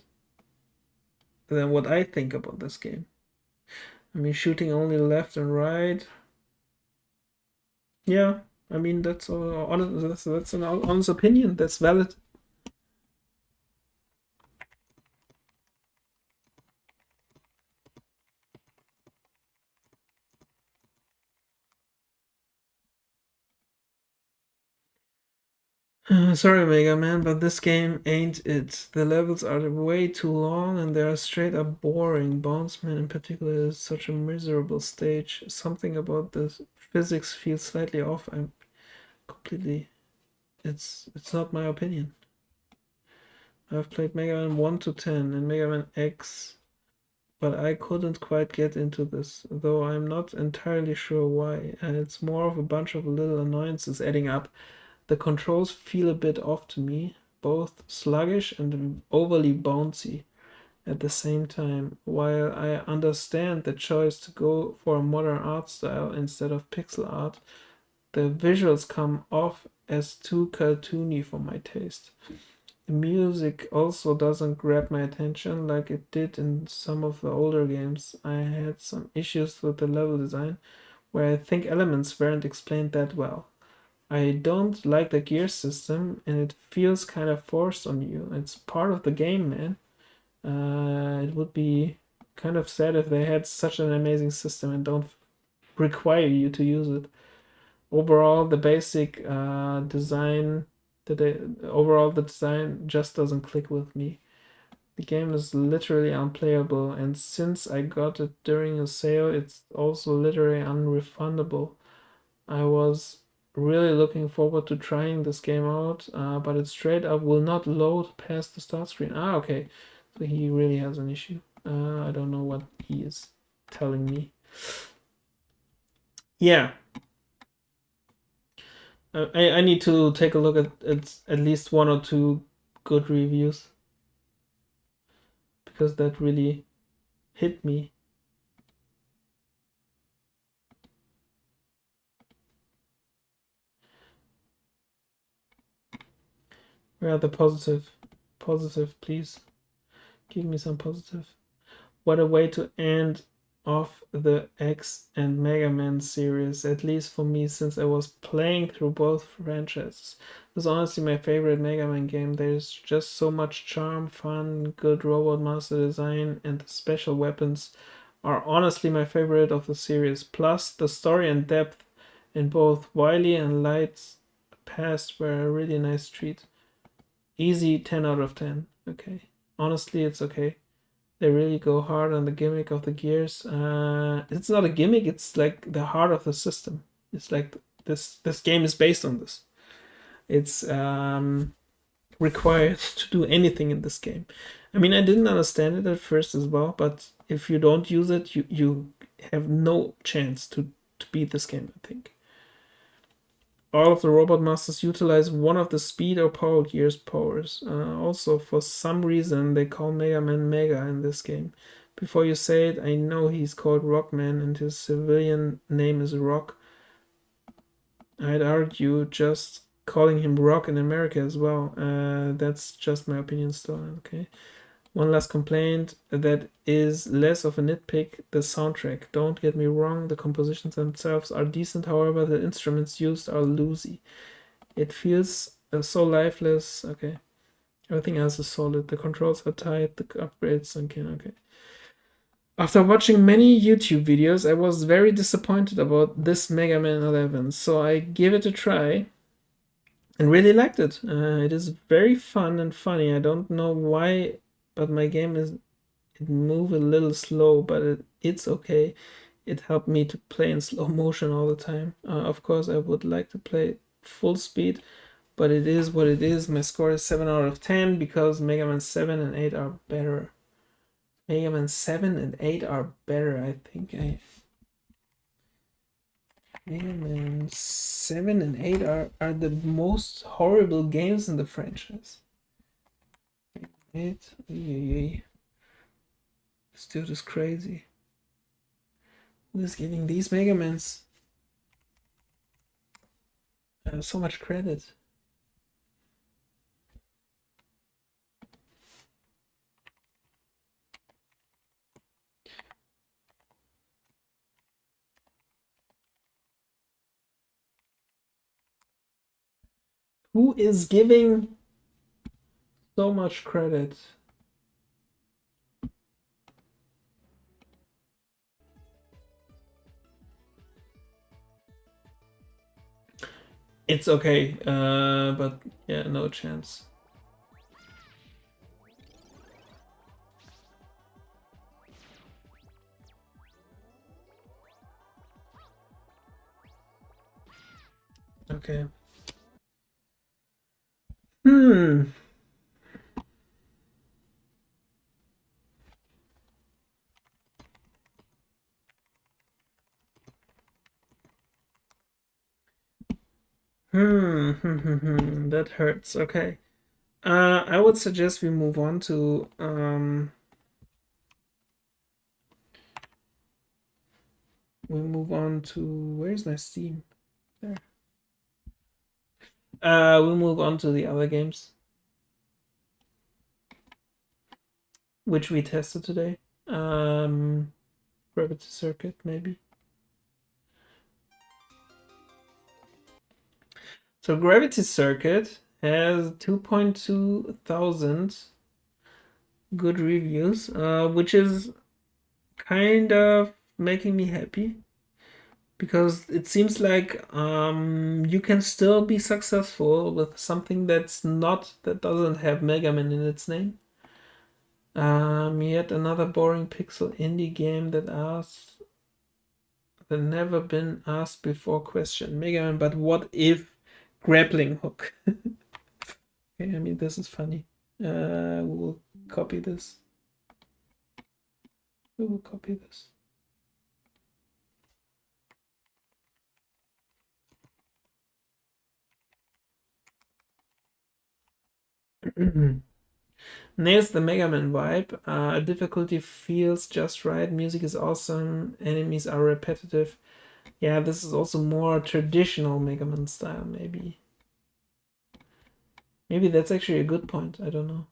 than what I think about this game. I mean, shooting only left and right. Yeah, I mean that's honest. That's an honest opinion. That's valid. Sorry, Mega Man, but this game ain't it. The levels are way too long and they are straight up boring. Bounceman in particular is such a miserable stage. Something about the physics feels slightly off. I'm completely. It's not my opinion. I've played Mega Man 1 to 10 and Mega Man X, but I couldn't quite get into this, though I'm not entirely sure why. And it's more of a bunch of little annoyances adding up. The controls feel a bit off to me, both sluggish and overly bouncy at the same time. While I understand the choice to go for a modern art style instead of pixel art, the visuals come off as too cartoony for my taste. The music also doesn't grab my attention like it did in some of the older games. I had some issues with the level design, where I think elements weren't explained that well. I don't like the gear system, and it feels kind of forced on you. It's part of the game, man. It would be kind of sad if they had such an amazing system and don't require you to use it. Overall, the basic design, overall the design just doesn't click with me. The game is literally unplayable, and since I got it during a sale, it's also literally unrefundable. I was really looking forward to trying this game out, but it straight up will not load past the start screen. Ah, okay. So he really has an issue. I don't know what he is telling me. Yeah. I need to take a look at least one or two good reviews because that really hit me. Where are the positive? Positive, please. Give me some positive. What a way to end off the X and Mega Man series, at least for me, since I was playing through both franchises. This is honestly my favorite Mega Man game. There's just so much charm, fun, good robot master design, and the special weapons are honestly my favorite of the series. Plus, the story and depth in both Wily and Light's past were a really nice treat. Easy 10 out of 10. Okay. Honestly, it's okay. They really go hard on the gimmick of the gears. It's not a gimmick, it's like the heart of the system. It's like this game is based on this. It's required to do anything in this game. I mean, I didn't understand it at first as well, but if you don't use it, you have no chance to beat this game, I think. All of the Robot Masters utilize one of the speed or power gears powers. Also, for some reason, they call Mega Man Mega in this game. Before you say it, I know he's called Rockman and his civilian name is Rock. I'd argue just calling him Rock in America as well. That's just my opinion still, okay? One last complaint that is less of a nitpick, the soundtrack. Don't get me wrong, the compositions themselves are decent, however, the instruments used are loosey. It feels so lifeless. Okay. Everything else is solid. The controls are tight, the upgrades, okay. After watching many YouTube videos, I was very disappointed about this Mega Man 11, so I gave it a try and really liked it. It is very fun and funny. I don't know why, but my game is it move a little slow, but it's okay. It helped me to play in slow motion all the time. Of course, I would like to play full speed, but it is what it is. My score is 7 out of 10 because Mega Man 7 and 8 are better. Mega Man 7 and 8 are better. Mega Man 7 and 8 are the most horrible games in the franchise. 8, this dude is crazy. Who is giving these Mega Mans so much credit? Who is giving so much credit? It's okay, but yeah, no chance. Okay. Hmm. That hurts. Okay. I would suggest we move on to where's my Steam? There. We'll move on to the other games which we tested today. Gravity Circuit, maybe. So Gravity Circuit has 2.2 thousand good reviews, which is kind of making me happy because it seems like you can still be successful with something that doesn't have Mega Man in its name. Yet another boring pixel indie game that asks the never been asked before question. Mega Man, but what if grappling hook? Okay, I mean this is funny. We'll copy this. We will copy this. Nails the Mega Man vibe. Difficulty feels just right. Music is awesome. Enemies are repetitive. Yeah, this is also more traditional Mega Man style, maybe. Maybe that's actually a good point. I don't know.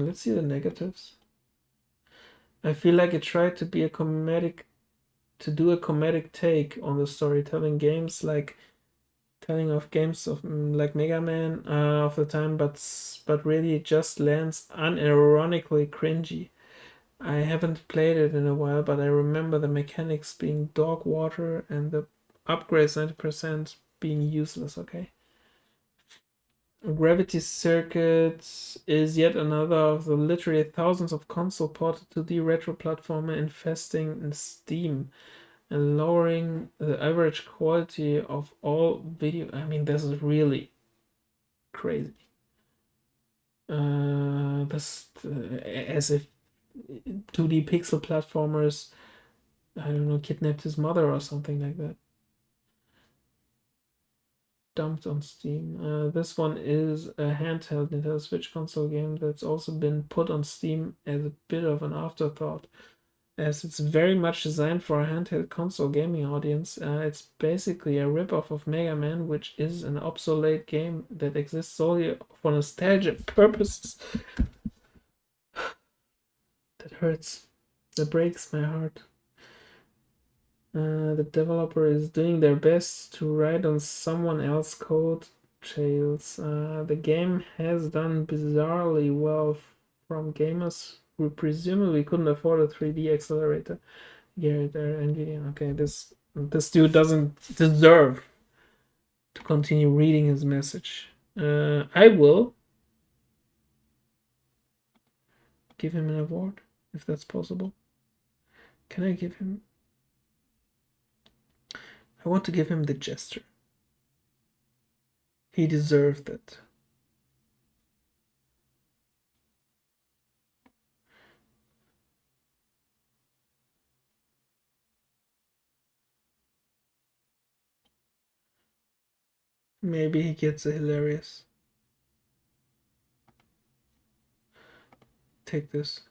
Let's see the negatives. I feel like it tried to be a comedic, to do a comedic take on the storytelling games, like telling of games of like Mega Man of the time, but really it just lands unironically cringy. I haven't played it in a while, but I remember the mechanics being dog water and the upgrades 90% being useless. Okay. Gravity Circuit is yet another of the literally thousands of console ported to the retro platformer infesting in Steam and lowering the average quality of all video. I mean, this is really crazy. As if 2D pixel platformers, I don't know, kidnapped his mother or something like that. Dumped on Steam. This one is a handheld Nintendo Switch console game that's also been put on Steam as a bit of an afterthought, as it's very much designed for a handheld console gaming audience. It's basically a rip-off of Mega Man, which is an obsolete game that exists solely for nostalgia purposes. That hurts. That breaks my heart. The developer is doing their best to write on someone else's code Trails. The game has done bizarrely well from gamers who presumably couldn't afford a 3D accelerator. Garrett, NVIDIA. Okay, this dude doesn't deserve to continue reading his message. I will give him an award if that's possible. Can I give him? I want to give him the gesture. He deserved it. Maybe he gets a hilarious. Take this.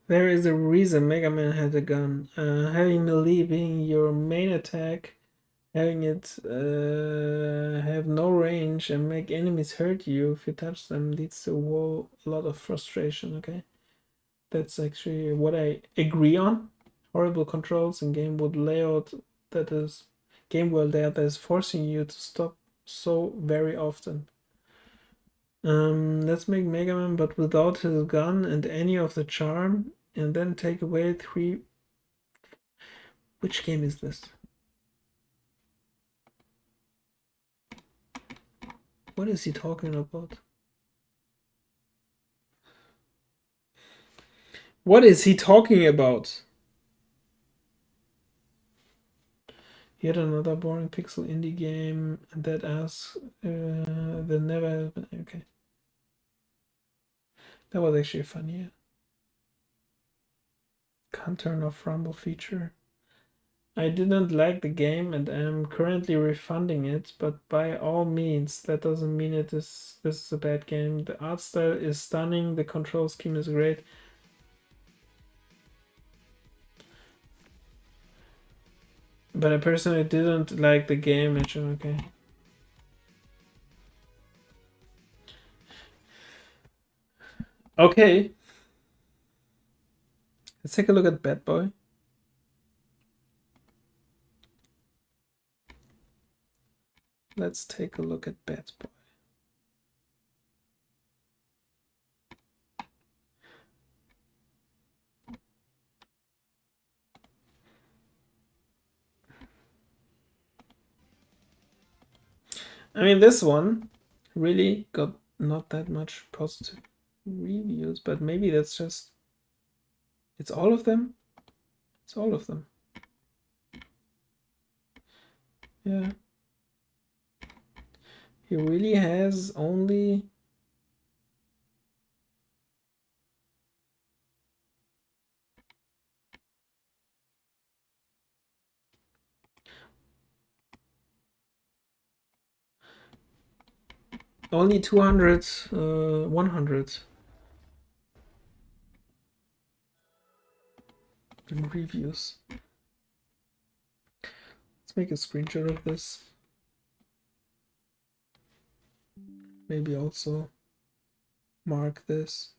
There is a reason Megaman had a gun. Having melee being your main attack, having it have no range and make enemies hurt you if you touch them leads to a lot of frustration. Okay, that's actually what I agree on. Horrible controls and game world layout that is forcing you to stop so very often. Let's make Megaman but without his gun and any of the charm, and then take away 3. Which game is this? What is he talking about? What is he talking about? Yet another boring pixel indie game that asks that never has been. Okay. That was actually funny. Yeah. Can't turn off rumble feature. I didn't like the game and am currently refunding it, but by all means, that doesn't mean this is a bad game. The art style is stunning, the control scheme is great. But I personally didn't like the game. Okay. Okay. Let's take a look at Bad Boy. Let's take a look at Bad Boy. I mean, this one really got not that much positive reviews, but maybe that's just... It's all of them? It's all of them. Yeah. He really has only... Only 200, 100 reviews. Let's make a screenshot of this. Maybe also mark this.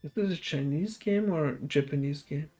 Is this a Chinese game or a Japanese game?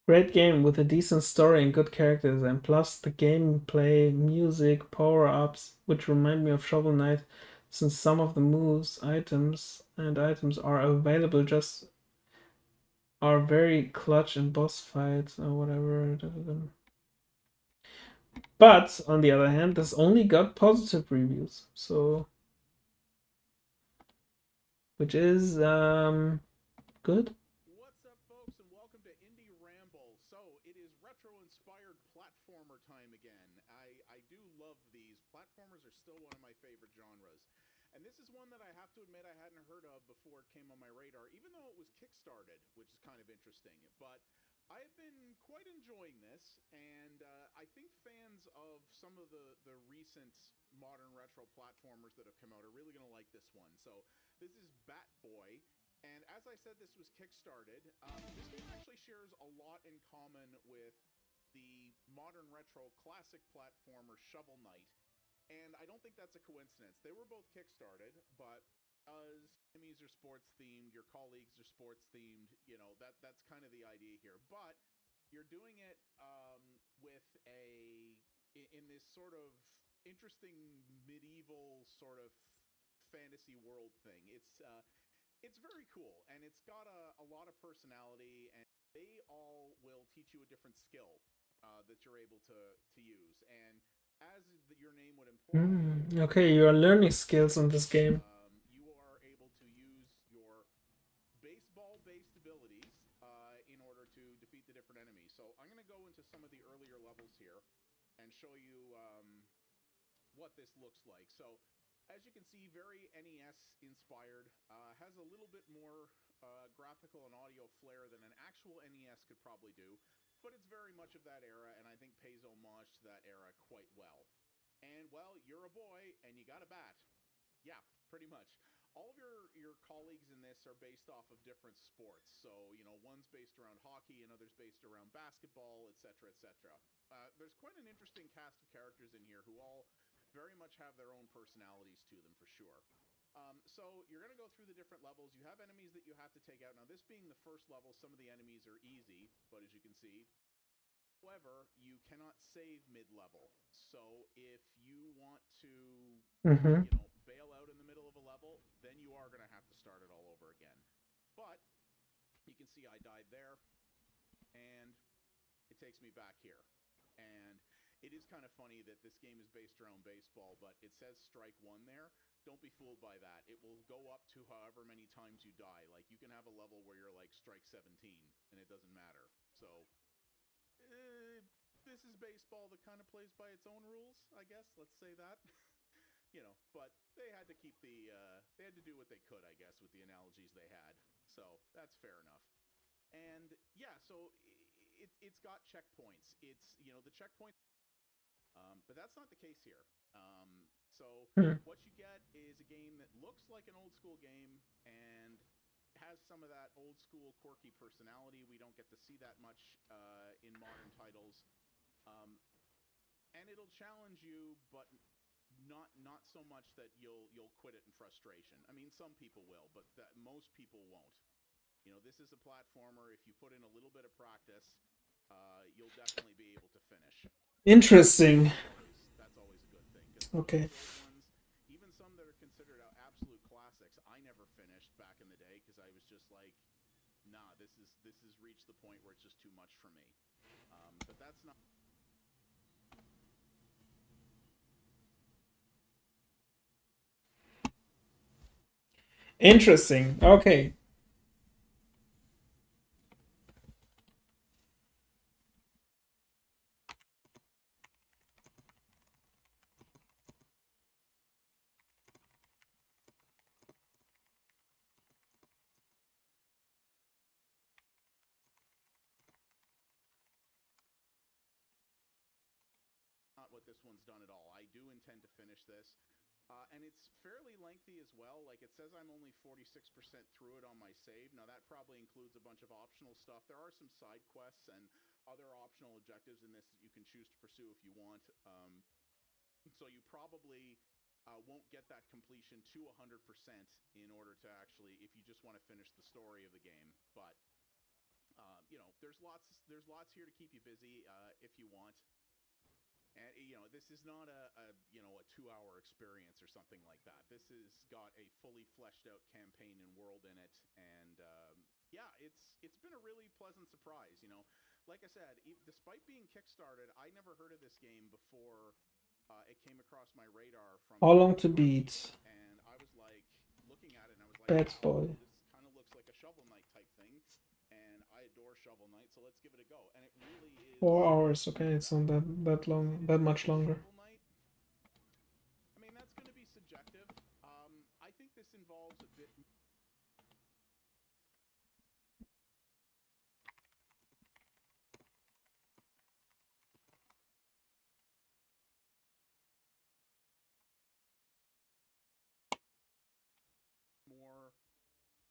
Great game with a decent story and good characters, and plus the gameplay, music, power-ups, which remind me of Shovel Knight, since some of the moves, items are available are very clutch in boss fights or whatever. But on the other hand, this only got positive reviews, so which is good. What's up, folks, and welcome to Indie Ramble. So, it is retro-inspired platformer time again. I do love these platformers. platformers are still one of my favorite genres. And this is one that I have to admit I hadn't heard of before it came on my radar, even though it was kickstarted, which is kind of interesting. But I've been quite enjoying this, and I think fans of some of the recent modern retro platformers that have come out are really going to like this one. So this is Bat Boy, and as I said, this was kickstarted. This game actually shares a lot in common with the modern retro classic platformer Shovel Knight, and I don't think that's a coincidence. They were both kickstarted, but as enemies are sports themed, your colleagues are sports themed. You know that's kind of the idea here. But you're doing it with in this sort of interesting medieval sort of fantasy world thing. It's very cool, and it's got a lot of personality, and they all will teach you a different skill that you're able to use. And as your name would imply, Okay, you are learning skills in this game. you are able to use your baseball-based abilities in order to defeat the different enemies. So I'm going to go into some of the earlier levels here and show you what this looks like. So as you can see, very NES inspired, has a little bit more graphical and audio flair than an actual NES could probably do, but it's very much of that era, and I think pays homage to that era quite well. And, well, you're a boy, and you got a bat. Yeah, pretty much. All of your colleagues in this are based off of different sports. So, you know, one's based around hockey, another's based around basketball, etc., etc. There's quite an interesting cast of characters in here who all very much have their own personalities to them, for sure. So you're going to go through the different levels. You have enemies that you have to take out. Now, this being the first level, some of the enemies are easy, but as you can see, however, you cannot save mid-level. So if you want to, Mm-hmm. you know, bail out in the middle of a level, then you are going to have to start it all over again. But you can see I died there, and it takes me back here. And it is kind of funny that this game is based around baseball, but it says strike one there. Don't be fooled by that. It will go up to however many times you die. Like, you can have a level where you're like strike 17, and it doesn't matter. So, this is baseball that kind of plays by its own rules, I guess. Let's say that. You know, but they had to keep they had to do what they could, I guess, with the analogies they had. So, that's fair enough. And, yeah, so it's got checkpoints. It's, you know, the checkpoints, but that's not the case here. So what you get is a game that looks like an old school game and has some of that old school quirky personality. We don't get to see that much in modern titles, and it'll challenge you, but not so much that you'll quit it in frustration. I mean, some people will, but most people won't. You know, this is a platformer. If you put in a little bit of practice, you'll definitely be able to finish. Interesting. That's always a good thing. Because Okay. ones, even some that are considered absolute classics, I never finished back in the day because I was just like, nah, this has reached the point where it's just too much for me. But that's not. Interesting. Okay. Not what this one's done at all. I do intend to finish this. And it's fairly lengthy as well. Like, it says I'm only 46% through it on my save. Now, that probably includes a bunch of optional stuff. There are some side quests and other optional objectives in this that you can choose to pursue if you want. So you probably won't get that completion to 100% in order to actually, if you just want to finish the story of the game. But, you know, there's lots here to keep you busy if you want. And, you know, this is not a 2-hour experience or something like that. This has got a fully fleshed out campaign and world in it. And, yeah, it's been a really pleasant surprise, you know. Like I said, despite being kickstarted, I never heard of this game before it came across my radar from How long to Army, beat? and I was like looking at it and I was like, Bad wow, boy. this kind of looks like a Shovel Knight type thing, and I adore Shovel Knight, so let's give it a go. And it really is. 4 hours. Okay, it's not that long, that much longer. Shovel Knight, involves a bit more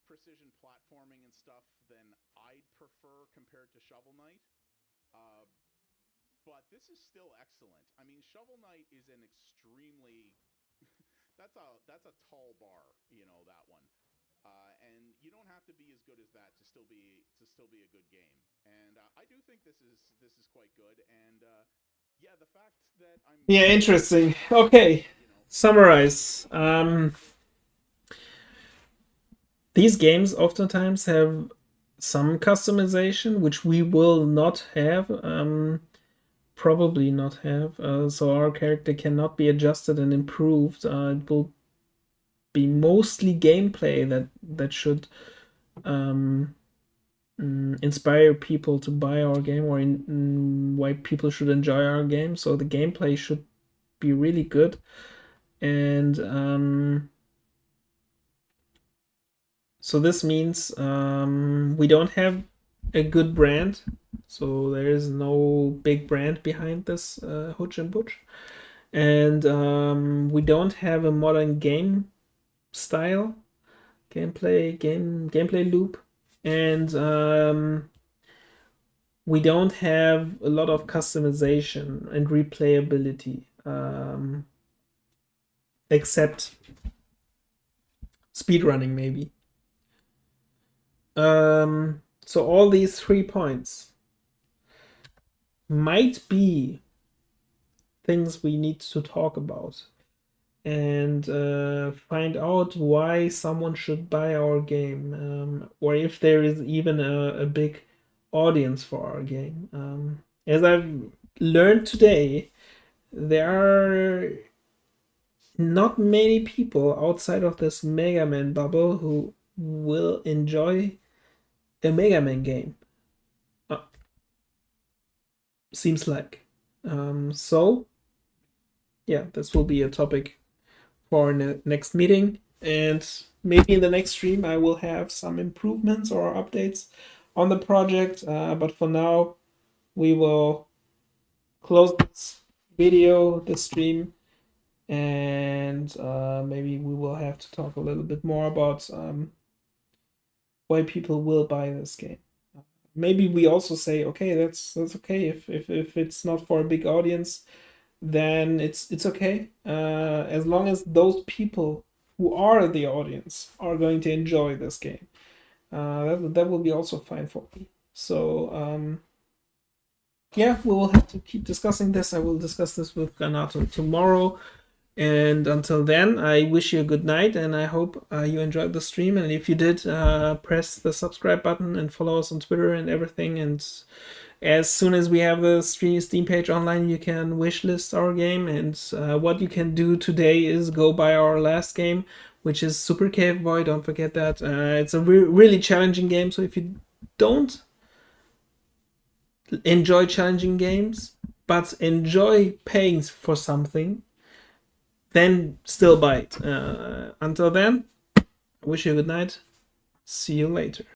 precision platforming and stuff than I'd prefer compared to Shovel Knight. Uh, but this is still excellent. I mean, Shovel Knight is an extremely that's a tall bar, you know, that one. And you don't have to be as good as that to still be a good game. And I do think this is quite good. And yeah, the fact that I'm Yeah, interesting. playing, Okay, you know, summarize. These games oftentimes have some customization, which we will not have, probably not have. So our character cannot be adjusted and improved. It will be mostly gameplay that should inspire people to buy our game, or why people should enjoy our game. So the gameplay should be really good, and so this means we don't have a good brand. So there is no big brand behind this Hutch and Butch, and we don't have a modern game style, gameplay loop, and we don't have a lot of customization and replayability, except speedrunning maybe. So all these 3 points might be things we need to talk about and find out why someone should buy our game, or if there is even a big audience for our game. As I've learned today, there are not many people outside of this Megaman bubble who will enjoy a Megaman game. Seems like. So, yeah, this will be a topic for our next meeting. And maybe in the next stream, I will have some improvements or updates on the project. But for now, we will close this video, this stream, and maybe we will have to talk a little bit more about why people will buy this game. Maybe we also say, okay, that's okay if it's not for a big audience, then it's okay, as long as those people who are the audience are going to enjoy this game. That will be also fine for me. So yeah, we will have to keep discussing this. I will discuss this with Ganato tomorrow. And until then, I wish you a good night, and I hope you enjoyed the stream. And if you did, press the subscribe button and follow us on Twitter and everything. And as soon as we have the Steam page online, you can wishlist our game. And what you can do today is go buy our last game, which is Super Cave Boy. Don't forget that. It's a really challenging game. So if you don't enjoy challenging games, but enjoy paying for something, then still buy it. Until then, I wish you a good night. See you later.